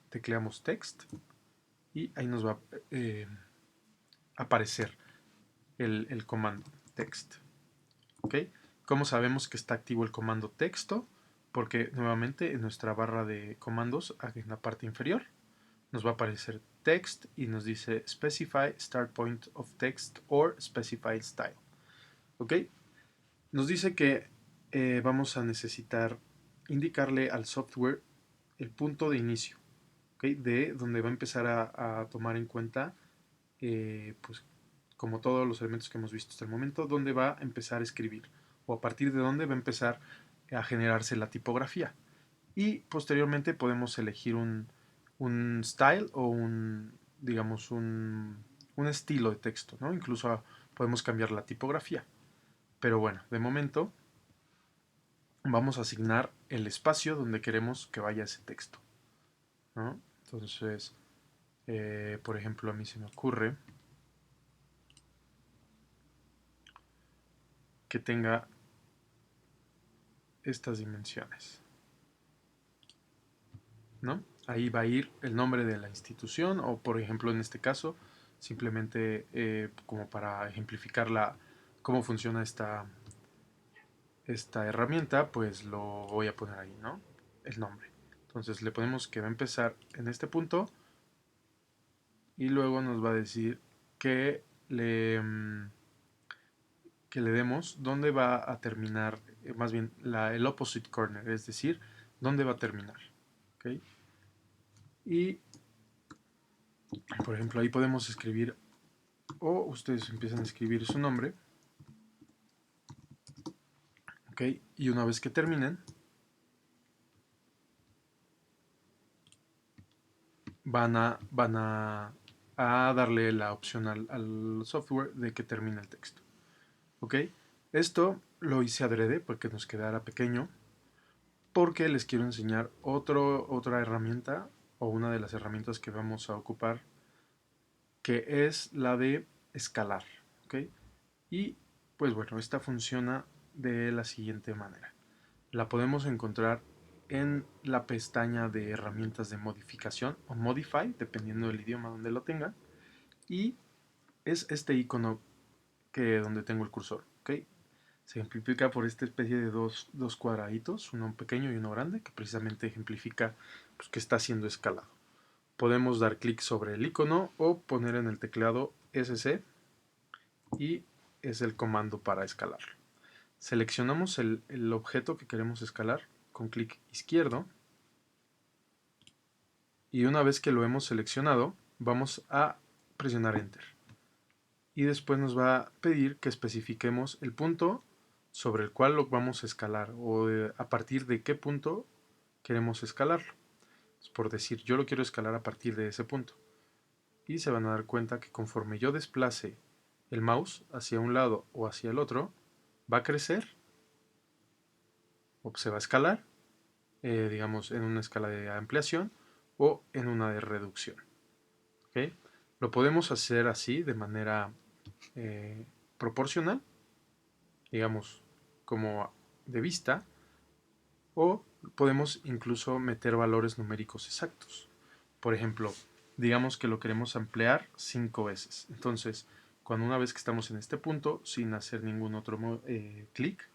tecleamos text y ahí nos va a aparecer el comando text. ¿Ok? ¿Cómo sabemos que está activo el comando texto? Porque nuevamente en nuestra barra de comandos, en la parte inferior, nos va a aparecer text y nos dice specify start point of text or specify style. ¿Ok? Nos dice que vamos a necesitar indicarle al software el punto de inicio, ¿okay? De donde va a empezar a tomar en cuenta, pues, como todos los elementos que hemos visto hasta el momento, dónde va a empezar a escribir o a partir de dónde va a empezar a generarse la tipografía. Y posteriormente podemos elegir un style o digamos, un estilo de texto, ¿no? Incluso podemos cambiar la tipografía. Pero bueno, de momento vamos a asignar el espacio donde queremos que vaya ese texto, ¿no? Entonces, por ejemplo, a mí se me ocurre que tenga estas dimensiones, ¿no? Ahí va a ir el nombre de la institución o, por ejemplo, en este caso, simplemente como para ejemplificar cómo funciona esta herramienta, pues lo voy a poner ahí, ¿no? El nombre. Entonces le ponemos que va a empezar en este punto y luego nos va a decir que que le demos dónde va a terminar, más bien el opposite corner, es decir, dónde va a terminar. ¿Okay? Y, por ejemplo, ahí podemos escribir, o ustedes empiezan a escribir su nombre, ¿okay? Y una vez que terminen, van a darle la opción al software de que termine el texto. ¿Ok? Esto lo hice adrede porque nos quedara pequeño, porque les quiero enseñar otra herramienta o una de las herramientas que vamos a ocupar, que es la de escalar. ¿Ok? Y pues bueno, esta funciona de la siguiente manera. La podemos encontrar en la pestaña de herramientas de modificación o Modify, dependiendo del idioma donde lo tenga. Y es este icono donde tengo el cursor. ¿Okay? Se ejemplifica por esta especie de dos cuadraditos, uno pequeño y uno grande, que precisamente ejemplifica, pues, que está siendo escalado. Podemos dar clic sobre el icono o poner en el teclado SC y es el comando para escalar. Seleccionamos el objeto que queremos escalar con clic izquierdo y una vez que lo hemos seleccionado vamos a presionar Enter. Y después nos va a pedir que especifiquemos el punto sobre el cual lo vamos a escalar o a partir de qué punto queremos escalarlo. Es por decir, yo lo quiero escalar a partir de ese punto. Y se van a dar cuenta que conforme yo desplace el mouse hacia un lado o hacia el otro, va a crecer o se va a escalar, digamos, en una escala de ampliación o en una de reducción. ¿Okay? Lo podemos hacer así de manera proporcional, digamos, como de vista, o podemos incluso meter valores numéricos exactos. Por ejemplo, digamos que lo queremos ampliar 5 veces. Entonces, cuando una vez que estamos en este punto, sin hacer ningún otro clic,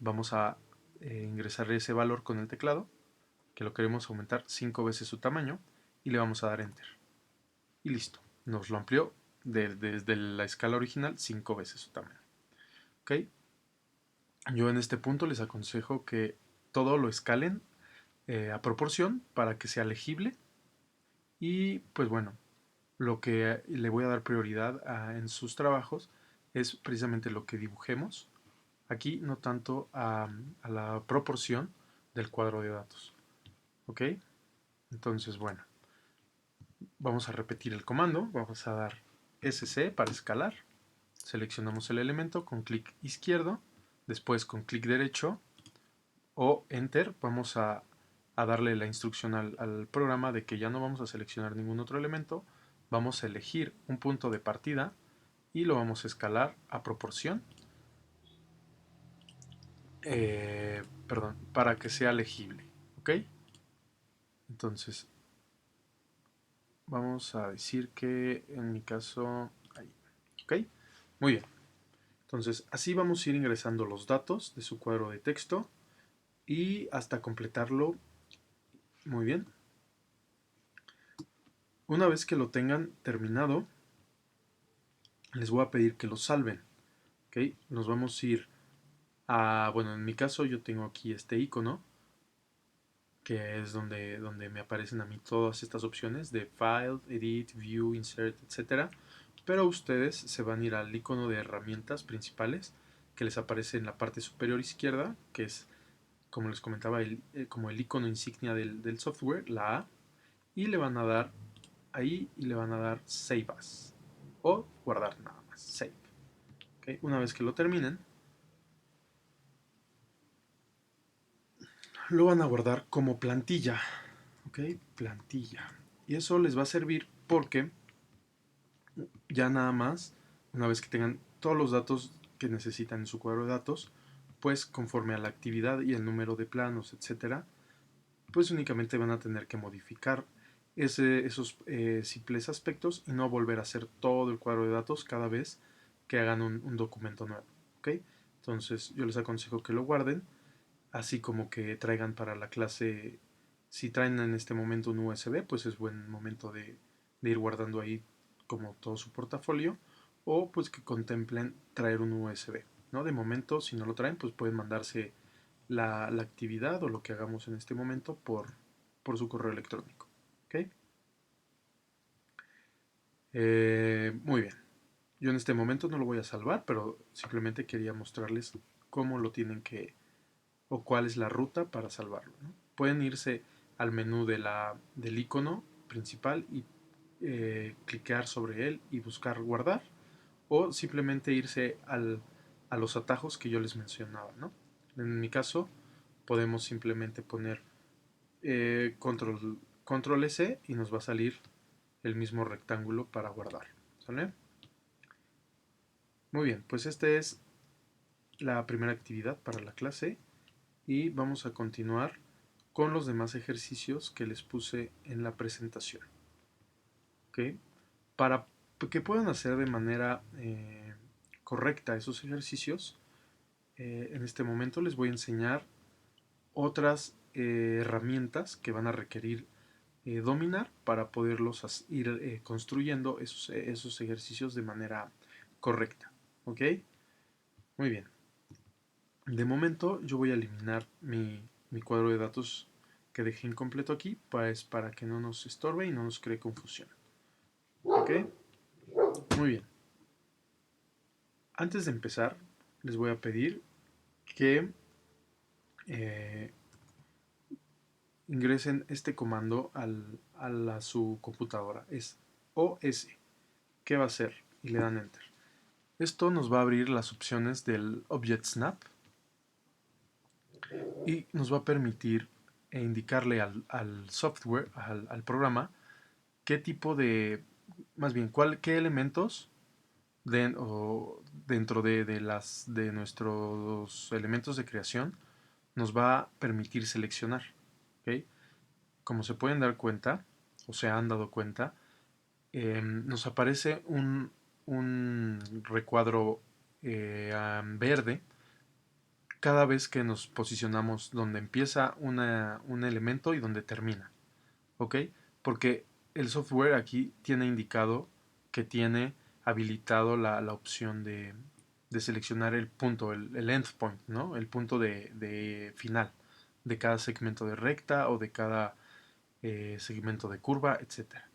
vamos a ingresar ese valor con el teclado, que lo queremos aumentar 5 veces su tamaño, y le vamos a dar Enter. Y listo, nos lo amplió desde la escala original 5 veces su tamaño. ¿Ok? Yo en este punto les aconsejo que todo lo escalen a proporción para que sea legible y pues bueno, lo que le voy a dar prioridad en sus trabajos es precisamente lo que dibujemos aquí, no tanto a la proporción del cuadro de datos. ¿Ok? Entonces, bueno, vamos a repetir el comando, vamos a dar SC para escalar, seleccionamos el elemento con clic izquierdo, después con clic derecho o Enter vamos a darle la instrucción al programa de que ya no vamos a seleccionar ningún otro elemento, vamos a elegir un punto de partida y lo vamos a escalar a proporción perdón, para que sea legible, ¿ok? Entonces, vamos a decir que en mi caso, ahí, ¿ok? Muy bien. Entonces, así vamos a ir ingresando los datos de su cuadro de texto y hasta completarlo. Muy bien. Una vez que lo tengan terminado, les voy a pedir que lo salven, ¿ok? Nos vamos a ir a, bueno, en mi caso yo tengo aquí este icono, que es donde me aparecen a mí todas estas opciones de File, Edit, View, Insert, etcétera. Pero ustedes se van a ir al icono de herramientas principales que les aparece en la parte superior izquierda, que es, como les comentaba, como el icono insignia del software, la A, y le van a dar ahí y le van a dar Save As, o guardar nada más, Save. ¿Okay? Una vez que lo terminen, lo van a guardar como plantilla. ¿Ok? Plantilla. Y eso les va a servir porque ya nada más, una vez que tengan todos los datos que necesitan en su cuadro de datos, pues conforme a la actividad y el número de planos, etcétera, pues únicamente van a tener que modificar esos simples aspectos y no volver a hacer todo el cuadro de datos cada vez que hagan un documento nuevo. ¿Ok? Entonces yo les aconsejo que lo guarden, así como que traigan para la clase, si traen en este momento un USB, pues es buen momento de ir guardando ahí como todo su portafolio, o pues que contemplen traer un USB, ¿no? De momento, si no lo traen, pues pueden mandarse la actividad o lo que hagamos en este momento por su correo electrónico. ¿Ok? Muy bien. Yo en este momento no lo voy a salvar, pero simplemente quería mostrarles cómo lo tienen que, o cuál es la ruta para salvarlo, ¿no? Pueden irse al menú del icono principal y cliquear sobre él y buscar guardar, o simplemente irse a los atajos que yo les mencionaba, ¿no? En mi caso, podemos simplemente poner control S y nos va a salir el mismo rectángulo para guardar. ¿Sale? Muy bien, pues esta es la primera actividad para la clase y vamos a continuar con los demás ejercicios que les puse en la presentación. ¿Ok? Para que puedan hacer de manera correcta esos ejercicios, en este momento les voy a enseñar otras herramientas que van a requerir dominar para poderlos ir construyendo esos ejercicios de manera correcta. ¿Ok? Muy bien. De momento yo voy a eliminar mi cuadro de datos que dejé incompleto aquí, pues para que no nos estorbe y no nos cree confusión. ¿Ok? Muy bien. Antes de empezar, les voy a pedir que eh, ingresen este comando a su computadora. Es OS. ¿Qué va a hacer? Y le dan Enter. Esto nos va a abrir las opciones del Object Snap y nos va a permitir indicarle al software, al programa, qué tipo de, más bien, qué elementos dentro de nuestros elementos de creación nos va a permitir seleccionar. ¿Ok? Como se pueden dar cuenta, o se han dado cuenta, nos aparece un recuadro verde cada vez que nos posicionamos donde empieza un elemento y donde termina. ¿Ok? Porque el software aquí tiene indicado que tiene habilitado la opción de seleccionar el punto, el endpoint, ¿no? El punto de final de cada segmento de recta o de cada segmento de curva, etcétera.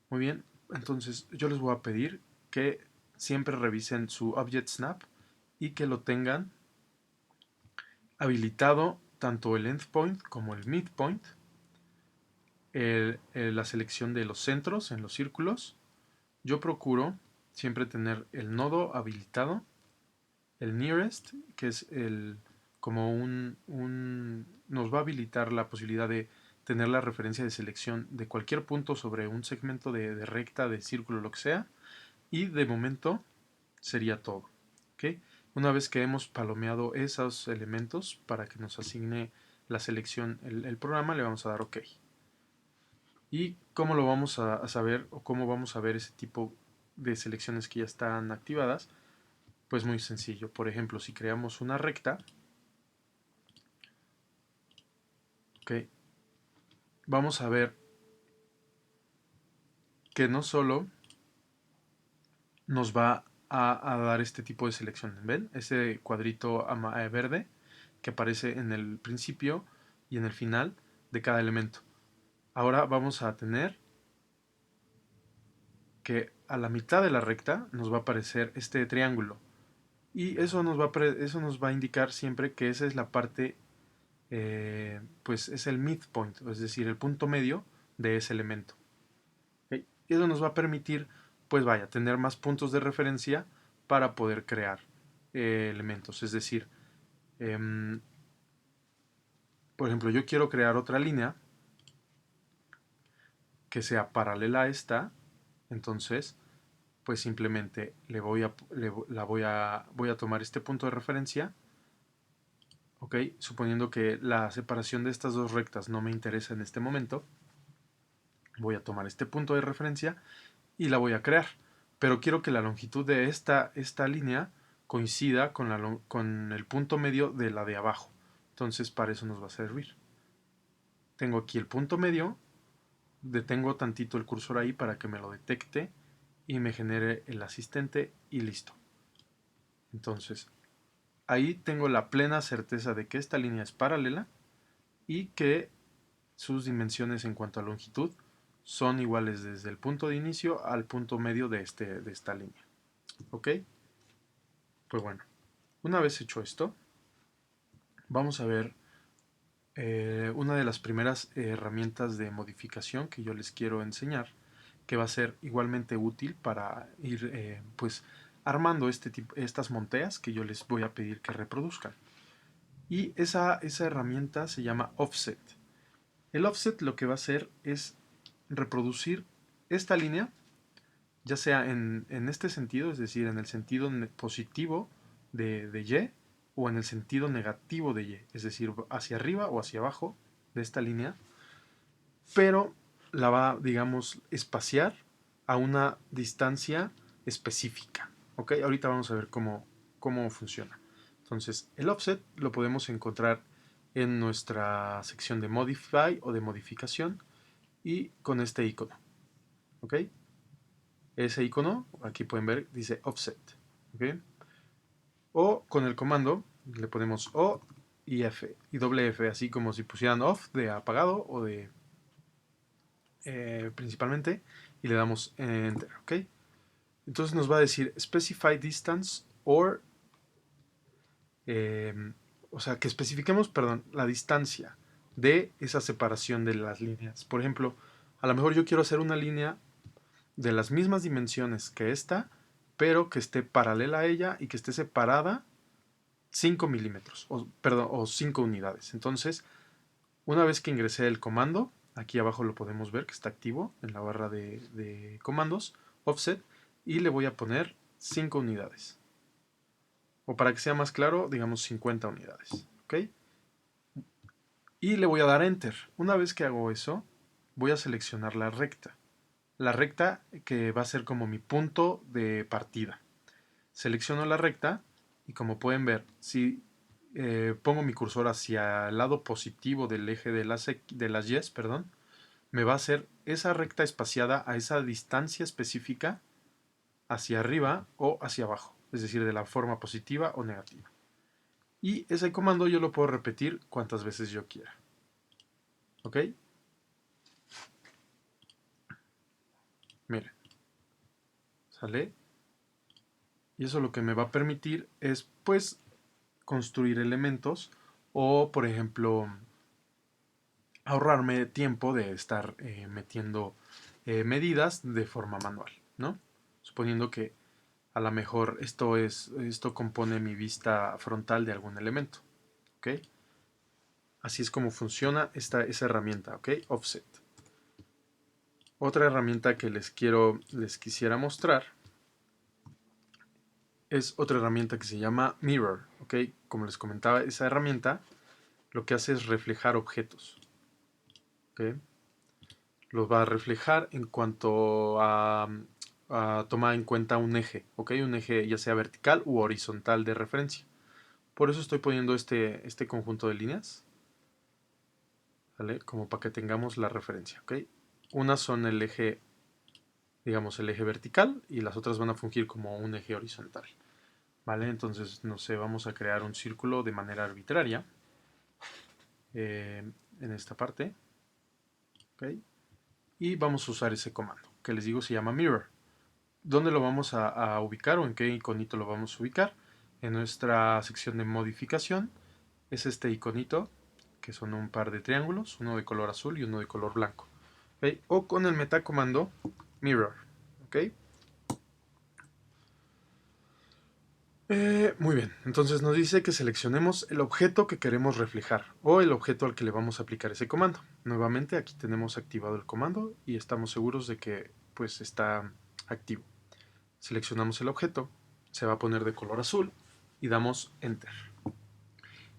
Muy bien, entonces yo les voy a pedir que siempre revisen su Object Snap y que lo tengan habilitado tanto el endpoint como el midpoint, la selección de los centros en los círculos. Yo procuro siempre tener el nodo habilitado, el nearest, que es como nos va a habilitar la posibilidad de tener la referencia de selección de cualquier punto sobre un segmento de recta, de círculo, lo que sea, y de momento sería todo. ¿Ok? Una vez que hemos palomeado esos elementos para que nos asigne la selección el programa, le vamos a dar OK. ¿Y cómo lo vamos a saber o cómo vamos a ver ese tipo de selecciones que ya están activadas? Pues muy sencillo. Por ejemplo, si creamos una recta, ¿ok? Vamos a ver que no solo nos va a dar este tipo de selección. ¿Ven? Ese cuadrito verde que aparece en el principio y en el final de cada elemento. Ahora vamos a tener que a la mitad de la recta nos va a aparecer este triángulo. Y eso nos va a indicar siempre que esa es la parte, pues es el midpoint, es decir, el punto medio de ese elemento. ¿Okay? Y eso nos va a permitir, pues vaya, tener más puntos de referencia para poder crear elementos. Es decir, eh, por ejemplo, yo quiero crear otra línea que sea paralela a esta, entonces, pues simplemente voy a tomar este punto de referencia, ¿ok? Suponiendo que la separación de estas dos rectas no me interesa en este momento, voy a tomar este punto de referencia y la voy a crear. Pero quiero que la longitud de esta línea coincida con el punto medio de la de abajo. Entonces para eso nos va a servir. Tengo aquí el punto medio, detengo tantito el cursor ahí para que me lo detecte y me genere el asistente y listo. Entonces ahí tengo la plena certeza de que esta línea es paralela y que sus dimensiones en cuanto a longitud son iguales desde el punto de inicio al punto medio de esta línea. ¿Ok? Pues bueno, una vez hecho esto, vamos a ver una de las primeras herramientas de modificación que yo les quiero enseñar, que va a ser igualmente útil para ir pues armando estas monteas que yo les voy a pedir que reproduzcan. Y esa herramienta se llama Offset. El offset lo que va a hacer es reproducir esta línea, ya sea en este sentido, es decir, en el sentido positivo de Y, o en el sentido negativo de Y, es decir, hacia arriba o hacia abajo de esta línea, pero la va, digamos, espaciar a una distancia específica. ¿Ok? Ahorita vamos a ver cómo funciona. Entonces, el offset lo podemos encontrar en nuestra sección de Modify o de modificación y con este icono. ¿Ok? Ese icono, aquí pueden ver, dice offset. ¿Ok? O con el comando le ponemos O y F y doble F, así como si pusieran off de apagado o de principalmente, y le damos enter. ¿Ok? Entonces nos va a decir specify distance or eh, o sea, que especifiquemos, perdón, la distancia de esa separación de las líneas. Por ejemplo, a lo mejor yo quiero hacer una línea de las mismas dimensiones que esta, pero que esté paralela a ella y que esté separada 5 milímetros, perdón, o 5 unidades. Entonces, una vez que ingresé el comando, aquí abajo lo podemos ver que está activo en la barra de comandos, offset, y le voy a poner 5 unidades. O para que sea más claro, digamos 50 unidades. ¿Ok? Y le voy a dar enter. Una vez que hago eso, voy a seleccionar la recta. La recta que va a ser como mi punto de partida. Selecciono la recta y como pueden ver, si pongo mi cursor hacia el lado positivo del eje de las Y, perdón, me va a hacer esa recta espaciada a esa distancia específica hacia arriba o hacia abajo, es decir, de la forma positiva o negativa. Y ese comando yo lo puedo repetir cuantas veces yo quiera. ¿Ok? Miren, sale. Y eso lo que me va a permitir es, pues, construir elementos o, por ejemplo, ahorrarme tiempo de estar metiendo medidas de forma manual, ¿no? Suponiendo que a lo mejor esto compone mi vista frontal de algún elemento, ¿ok? Así es como funciona esa herramienta, ¿ok? Offset. Otra herramienta que les quisiera mostrar es otra herramienta que se llama Mirror, ¿ok? Como les comentaba, esa herramienta lo que hace es reflejar objetos, ¿ok? Los va a reflejar en cuanto a tomar en cuenta un eje, ¿ok? Un eje ya sea vertical u horizontal de referencia. Por eso estoy poniendo este conjunto de líneas, ¿vale? Como para que tengamos la referencia, ¿ok? Unas son el eje, digamos, el eje vertical y las otras van a fungir como un eje horizontal, ¿vale? Entonces, no sé, vamos a crear un círculo de manera arbitraria en esta parte, ¿ok? Y vamos a usar ese comando, que les digo se llama mirror. ¿Dónde lo vamos a ubicar o en qué iconito lo vamos a ubicar? En nuestra sección de modificación es este iconito, que son un par de triángulos, uno de color azul y uno de color blanco. ¿Okay? O con el metacomando mirror. ¿Okay? Muy bien, entonces nos dice que seleccionemos el objeto que queremos reflejar o el objeto al que le vamos a aplicar ese comando. Nuevamente aquí tenemos activado el comando y estamos seguros de que pues está activo. Seleccionamos el objeto, se va a poner de color azul y damos Enter.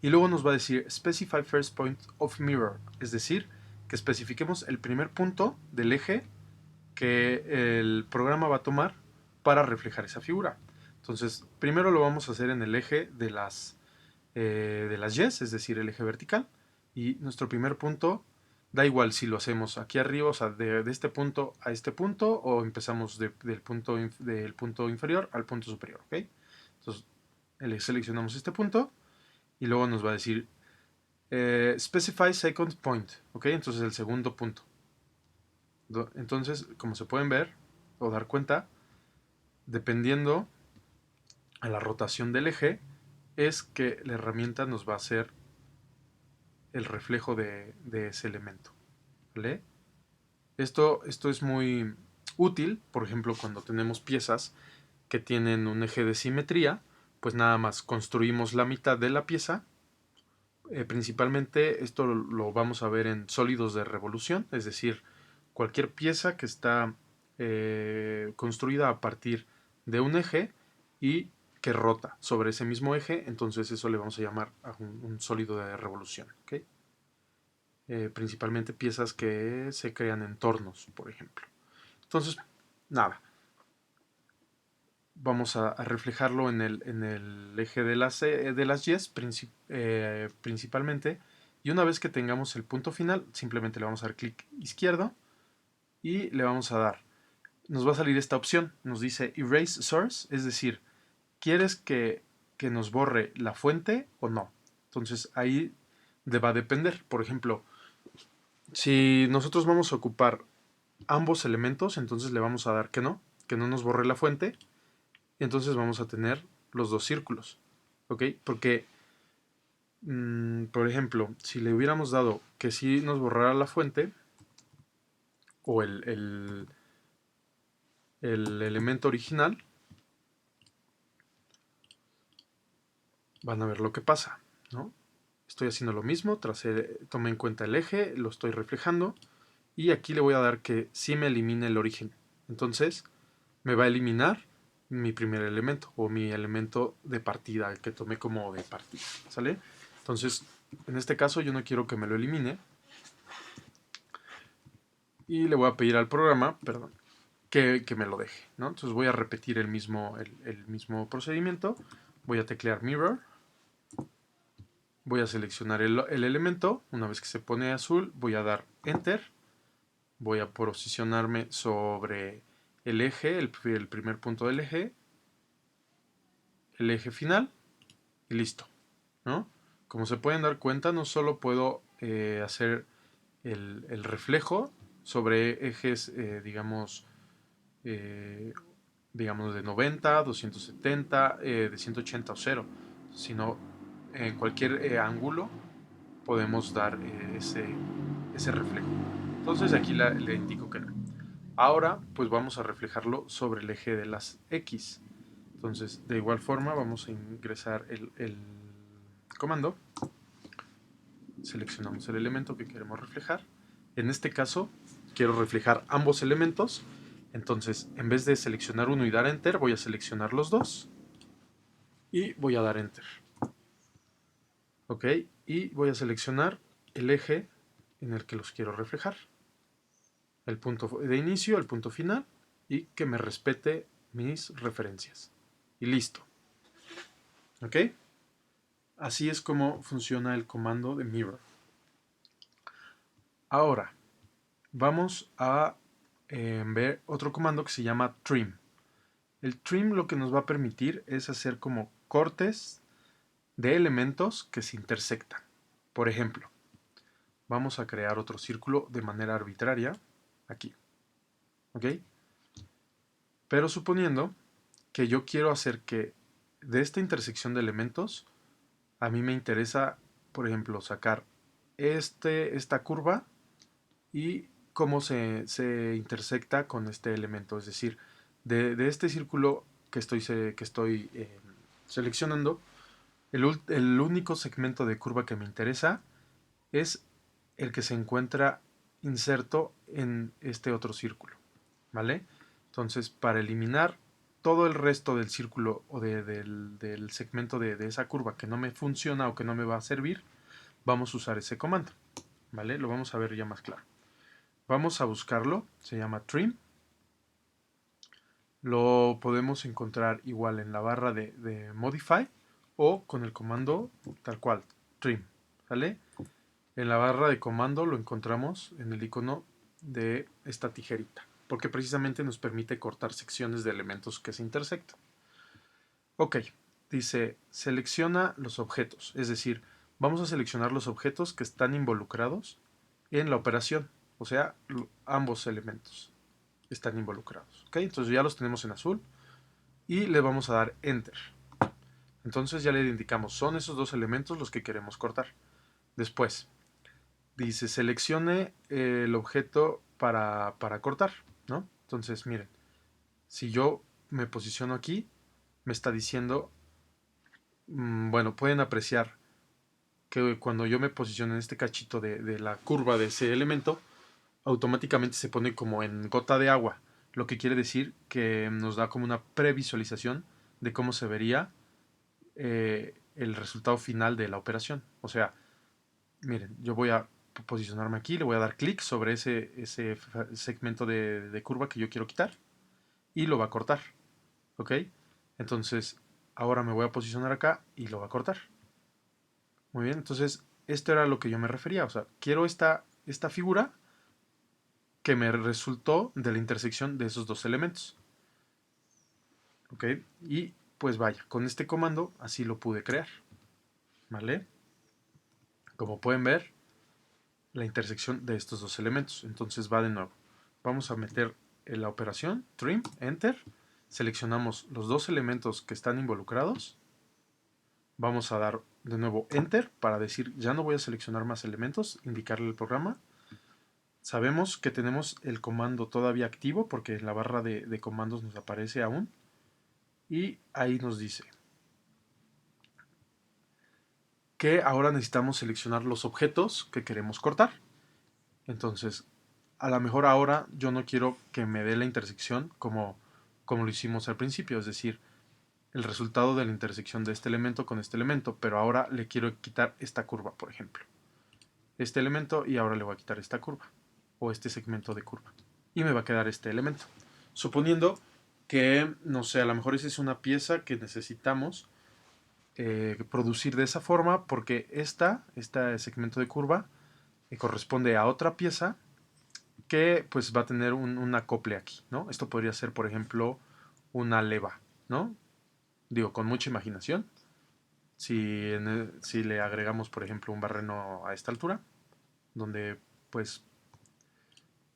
Y luego nos va a decir Specify First Point of Mirror, es decir, que especifiquemos el primer punto del eje que el programa va a tomar para reflejar esa figura. Entonces, primero lo vamos a hacer en el eje de las Y's, es decir, el eje vertical. Y nuestro primer punto, da igual si lo hacemos aquí arriba, o sea, de este punto a este punto, o empezamos del punto inferior al punto superior, ¿ok? Entonces, seleccionamos este punto y luego nos va a decir Specify Second Point, ¿ok? Entonces el segundo punto. Entonces, como se pueden ver o dar cuenta, dependiendo a la rotación del eje, es que la herramienta nos va a hacer el reflejo de ese elemento, ¿vale? Esto es muy útil, por ejemplo, cuando tenemos piezas que tienen un eje de simetría, pues nada más construimos la mitad de la pieza. Principalmente esto lo vamos a ver en sólidos de revolución, es decir, cualquier pieza que está construida a partir de un eje y que rota sobre ese mismo eje, entonces eso le vamos a llamar a un sólido de revolución. ¿Okay? Principalmente piezas que se crean en tornos, por ejemplo. Entonces, nada, vamos a reflejarlo en el eje de las Y's principalmente. Y una vez que tengamos el punto final, simplemente le vamos a dar clic izquierdo y le vamos a dar. Nos va a salir esta opción, nos dice Erase Source, es decir, ¿quieres que nos borre la fuente o no? Entonces ahí va a depender. Por ejemplo, si nosotros vamos a ocupar ambos elementos, entonces le vamos a dar que no nos borre la fuente. Y entonces vamos a tener los dos círculos. ¿Ok? Porque, por ejemplo, si le hubiéramos dado que sí nos borrara la fuente, o el elemento original, van a ver lo que pasa, ¿no? Estoy haciendo lo mismo, tomé en cuenta el eje, lo estoy reflejando, y aquí le voy a dar que sí me elimine el origen. Entonces, me va a eliminar mi primer elemento, o mi elemento de partida, el que tomé como de partida, ¿sale? Entonces, en este caso yo no quiero que me lo elimine, y le voy a pedir al programa, perdón, que me lo deje, ¿no? Entonces voy a repetir el mismo procedimiento, voy a teclear mirror, voy a seleccionar el elemento, una vez que se pone azul voy a dar enter, voy a posicionarme sobre el eje, el primer punto del eje, el eje final y listo, ¿no? Como se pueden dar cuenta, no solo puedo hacer el reflejo sobre ejes, eh, digamos de 90, 270, de 180 o 0, sino en cualquier ángulo podemos dar ese reflejo. Entonces aquí le indico que no. Ahora pues vamos a reflejarlo sobre el eje de las X. Entonces de igual forma vamos a ingresar el comando, seleccionamos el elemento que queremos reflejar. En este caso quiero reflejar ambos elementos, entonces en vez de seleccionar uno y dar enter voy a seleccionar los dos y voy a dar Enter. Ok, y voy a seleccionar el eje en el que los quiero reflejar. El punto de inicio, el punto final y que me respete mis referencias. Y listo. ¿Ok? Así es como funciona el comando de mirror. Ahora, vamos a ver otro comando que se llama trim. El trim lo que nos va a permitir es hacer como cortes de elementos que se intersectan. Por ejemplo, vamos a crear otro círculo de manera arbitraria aquí. ¿Ok? Pero suponiendo que yo quiero hacer que de esta intersección de elementos, a mí me interesa, por ejemplo, sacar esta curva y cómo se intersecta con este elemento. Es decir, de este círculo que estoy seleccionando, el único segmento de curva que me interesa es el que se encuentra inserto en este otro círculo. ¿Vale? Entonces, para eliminar todo el resto del círculo o del segmento de esa curva que no me funciona o que no me va a servir, vamos a usar ese comando. ¿Vale? Lo vamos a ver ya más claro. Vamos a buscarlo, se llama trim. Lo podemos encontrar igual en la barra de modify o con el comando tal cual, trim. ¿Vale? En la barra de comando lo encontramos en el icono de esta tijerita, porque precisamente nos permite cortar secciones de elementos que se intersectan. Ok, dice selecciona los objetos, es decir, vamos a seleccionar los objetos que están involucrados en la operación, o sea, ambos elementos están involucrados. Ok, entonces ya los tenemos en azul y le vamos a dar Enter. Entonces ya le indicamos, son esos dos elementos los que queremos cortar. Después, dice seleccione el objeto para cortar, ¿no? Entonces, miren, si yo me posiciono aquí, me está diciendo, bueno, pueden apreciar que cuando yo me posiciono en este cachito de la curva de ese elemento, automáticamente se pone como en gota de agua, lo que quiere decir que nos da como una previsualización de cómo se vería el resultado final de la operación. O sea, miren, yo voy a posicionarme aquí, le voy a dar clic sobre ese segmento de curva que yo quiero quitar y lo va a cortar. ¿Ok? Entonces, ahora me voy a posicionar acá y lo va a cortar. Muy bien, entonces, esto era a lo que yo me refería. O sea, quiero esta figura que me resultó de la intersección de esos dos elementos. ¿Ok? Y pues vaya, con este comando así lo pude crear. ¿Vale? Como pueden ver, la intersección de estos dos elementos. Entonces va de nuevo. Vamos a meter en la operación trim, enter. Seleccionamos los dos elementos que están involucrados. Vamos a dar de nuevo enter para decir ya no voy a seleccionar más elementos, indicarle al programa. Sabemos que tenemos el comando todavía activo porque en la barra de comandos nos aparece aún. Y ahí nos dice que ahora necesitamos seleccionar los objetos que queremos cortar. Entonces, a lo mejor ahora yo no quiero que me dé la intersección como lo hicimos al principio, es decir, el resultado de la intersección de este elemento con este elemento, pero ahora le quiero quitar esta curva, por ejemplo. Este elemento y ahora le voy a quitar esta curva o este segmento de curva y me va a quedar este elemento. Suponiendo que, no sé, a lo mejor esa es una pieza que necesitamos producir de esa forma porque este segmento de curva corresponde a otra pieza que pues va a tener un acople aquí, ¿no? Esto podría ser, por ejemplo, una leva, ¿no? Digo, con mucha imaginación. Si le agregamos, por ejemplo, un barreno a esta altura, donde pues,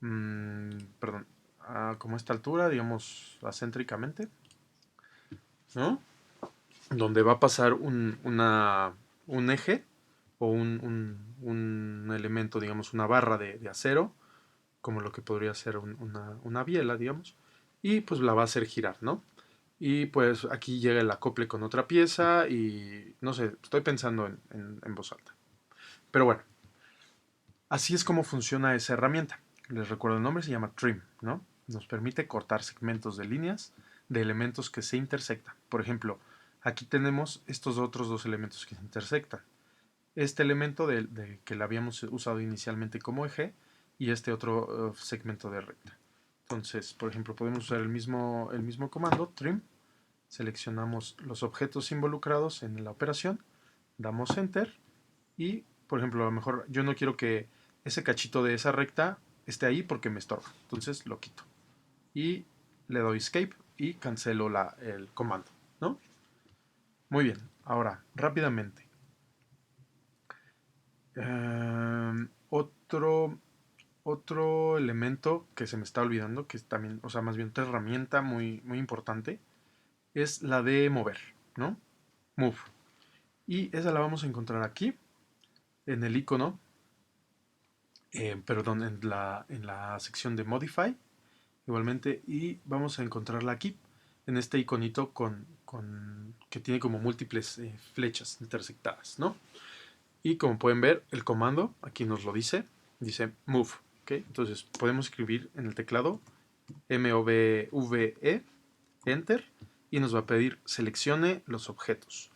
perdón, como a esta altura, digamos, acéntricamente, ¿no? Donde va a pasar un eje o un elemento, digamos, una barra de acero, como lo que podría ser una biela, digamos, y pues la va a hacer girar, ¿no? Y pues aquí llega el acople con otra pieza y no sé, estoy pensando en voz alta. Pero bueno, así es como funciona esa herramienta. Les recuerdo el nombre, se llama trim, ¿no? Nos permite cortar segmentos de líneas de elementos que se intersectan. Por ejemplo, aquí tenemos estos otros dos elementos que se intersectan. Este elemento que le habíamos usado inicialmente como eje y este otro segmento de recta. Entonces, por ejemplo, podemos usar el mismo comando, trim, seleccionamos los objetos involucrados en la operación, damos enter y, por ejemplo, a lo mejor yo no quiero que ese cachito de esa recta esté ahí porque me estorba, entonces lo quito. Y le doy escape y cancelo el comando, ¿no? Muy bien, ahora, rápidamente. Otro elemento que se me está olvidando, que es también, o sea, más bien otra herramienta muy, muy importante, es la de mover, ¿no? Move. Y esa la vamos a encontrar aquí, en el icono, perdón, en la sección de Modify, igualmente, y vamos a encontrarla aquí, en este iconito que tiene como múltiples flechas intersectadas, ¿no? Y como pueden ver, el comando aquí nos lo dice move, ¿ok? Entonces podemos escribir en el teclado MOVE, enter, y nos va a pedir seleccione los objetos.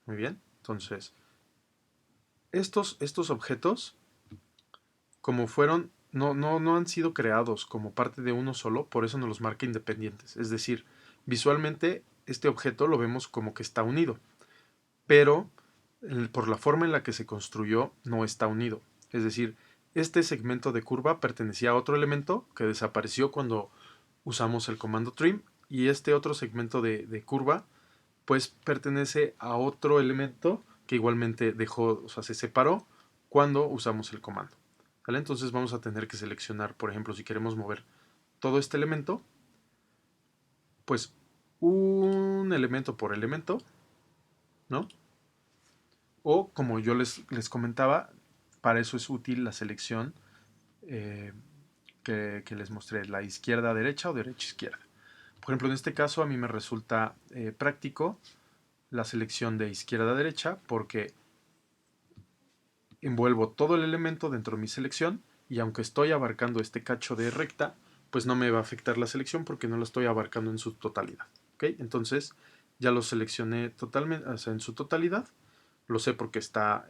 Muy bien, entonces estos objetos, como fueron, no han sido creados como parte de uno solo, por eso nos los marca independientes. Es decir, visualmente este objeto lo vemos como que está unido, pero por la forma en la que se construyó no está unido. Es decir, este segmento de curva pertenecía a otro elemento que desapareció cuando usamos el comando trim, y este otro segmento de curva pues pertenece a otro elemento que igualmente dejó, o sea, se separó cuando usamos el comando. ¿Vale? Entonces vamos a tener que seleccionar, por ejemplo, si queremos mover todo este elemento, pues un elemento por elemento, ¿no? O como yo les comentaba, para eso es útil la selección eh, que les mostré, la izquierda-derecha o derecha-izquierda. Por ejemplo, en este caso a mí me resulta práctico la selección de izquierda a derecha porque envuelvo todo el elemento dentro de mi selección y aunque estoy abarcando este cacho de recta, pues no me va a afectar la selección porque no lo estoy abarcando en su totalidad. ¿Okay? Entonces ya lo seleccioné totalmente, o sea, en su totalidad. Lo sé porque está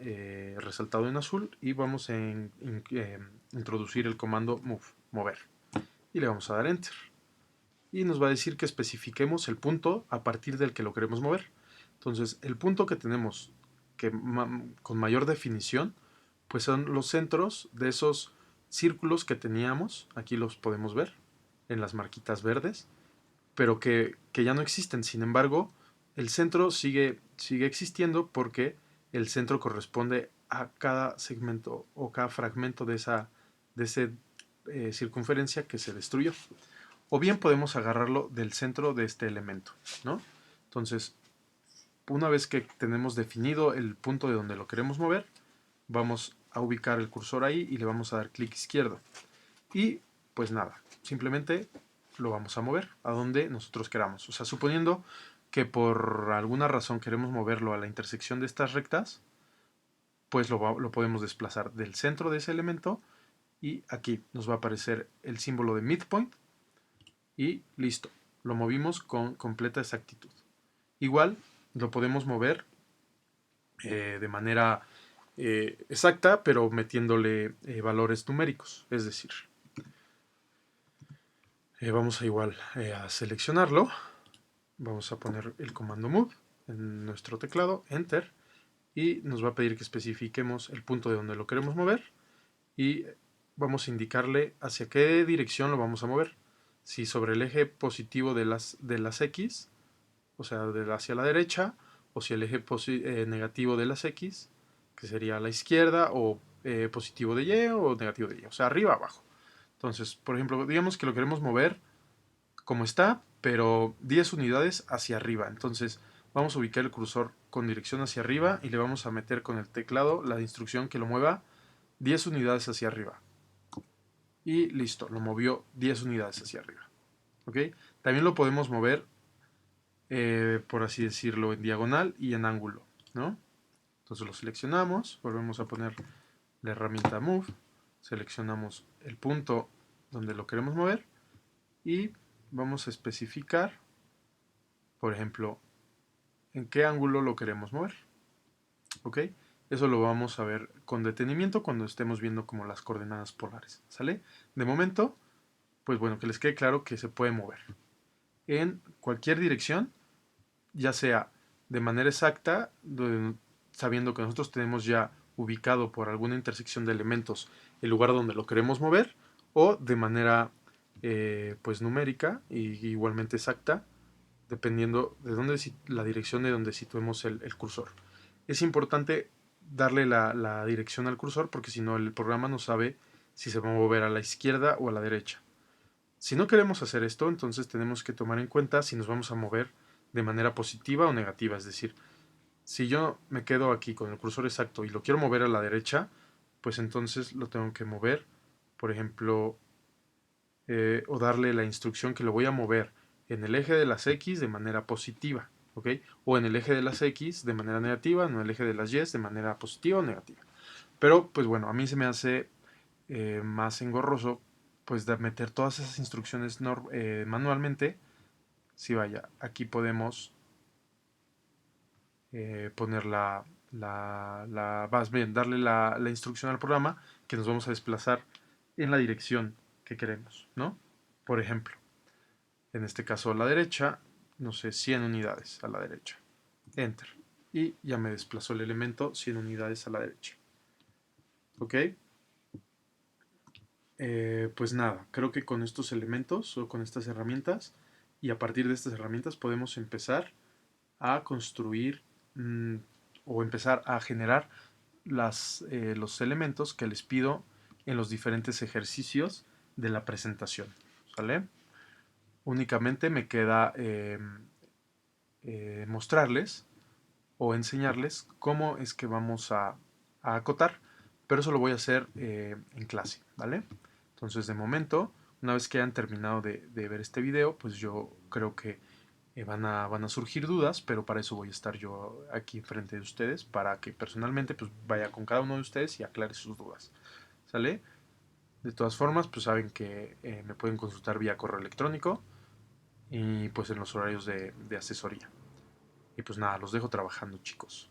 resaltado en azul y vamos a introducir el comando move, mover. Y le vamos a dar enter. Y nos va a decir que especifiquemos el punto a partir del que lo queremos mover. Entonces, el punto que tenemos con mayor definición, pues son los centros de esos círculos que teníamos. Aquí los podemos ver en las marquitas verdes, pero que ya no existen. Sin embargo, el centro sigue existiendo porque el centro corresponde a cada segmento o cada fragmento de esa circunferencia que se destruyó. O bien podemos agarrarlo del centro de este elemento, ¿no? Entonces, una vez que tenemos definido el punto de donde lo queremos mover, vamos a ubicar el cursor ahí y le vamos a dar clic izquierdo. Y pues nada, simplemente lo vamos a mover a donde nosotros queramos. O sea, suponiendo que por alguna razón queremos moverlo a la intersección de estas rectas, pues lo podemos desplazar del centro de ese elemento y aquí nos va a aparecer el símbolo de midpoint y listo, lo movimos con completa exactitud. Igual lo podemos mover de manera exacta, pero metiéndole valores numéricos, es decir, vamos a igual a seleccionarlo, vamos a poner el comando move en nuestro teclado, enter, y nos va a pedir que especifiquemos el punto de donde lo queremos mover y vamos a indicarle hacia qué dirección lo vamos a mover. Si sobre el eje positivo de las X, o sea, hacia la derecha, o si el eje negativo de las X, que sería a la izquierda, o positivo de Y o negativo de Y, o sea, arriba abajo. Entonces, por ejemplo, digamos que lo queremos mover como está, pero 10 unidades hacia arriba. Entonces, vamos a ubicar el cursor con dirección hacia arriba y le vamos a meter con el teclado la instrucción que lo mueva 10 unidades hacia arriba. Y listo, lo movió 10 unidades hacia arriba. ¿Ok? También lo podemos mover, por así decirlo, en diagonal y en ángulo, ¿no? Entonces lo seleccionamos, volvemos a poner la herramienta Move, seleccionamos el punto donde lo queremos mover y vamos a especificar, por ejemplo, en qué ángulo lo queremos mover. ¿Ok? Eso lo vamos a ver con detenimiento cuando estemos viendo como las coordenadas polares. ¿Sale? De momento, pues bueno, que les quede claro que se puede mover en cualquier dirección, ya sea de manera exacta, sabiendo que nosotros tenemos ya ubicado por alguna intersección de elementos el lugar donde lo queremos mover, o de manera pues numérica y igualmente exacta, dependiendo de dónde la dirección de donde situemos el cursor. Es importante darle la dirección al cursor porque si no el programa no sabe si se va a mover a la izquierda o a la derecha. Si no queremos hacer esto, entonces tenemos que tomar en cuenta si nos vamos a mover de manera positiva o negativa. Es decir, si yo me quedo aquí con el cursor exacto y lo quiero mover a la derecha, pues entonces lo tengo que mover, por ejemplo, o darle la instrucción que lo voy a mover en el eje de las X de manera positiva, ¿ok? O en el eje de las X de manera negativa, en el eje de las Y de manera positiva o negativa. Pero, pues bueno, a mí se me hace más engorroso, pues de meter todas esas instrucciones manualmente. Si vaya, aquí podemos poner más bien, darle la instrucción al programa que nos vamos a desplazar en la dirección que queremos, ¿no? Por ejemplo, en este caso a la derecha, no sé, 100 unidades a la derecha. Enter. Y ya me desplazó el elemento 100 unidades a la derecha. ¿Ok? Pues nada, creo que con estos elementos o con estas herramientas y a partir de estas herramientas podemos empezar a construir mmm, o empezar a generar los elementos que les pido en los diferentes ejercicios de la presentación. ¿Sale? Únicamente me queda mostrarles o enseñarles cómo es que vamos a acotar, pero eso lo voy a hacer en clase, ¿vale? Entonces, de momento, una vez que hayan terminado de ver este video, pues yo creo que van a surgir dudas, pero para eso voy a estar yo aquí enfrente de ustedes, para que personalmente pues vaya con cada uno de ustedes y aclare sus dudas, ¿sale? De todas formas, pues saben que me pueden consultar vía correo electrónico y pues en los horarios de asesoría. Y pues nada, los dejo trabajando, chicos.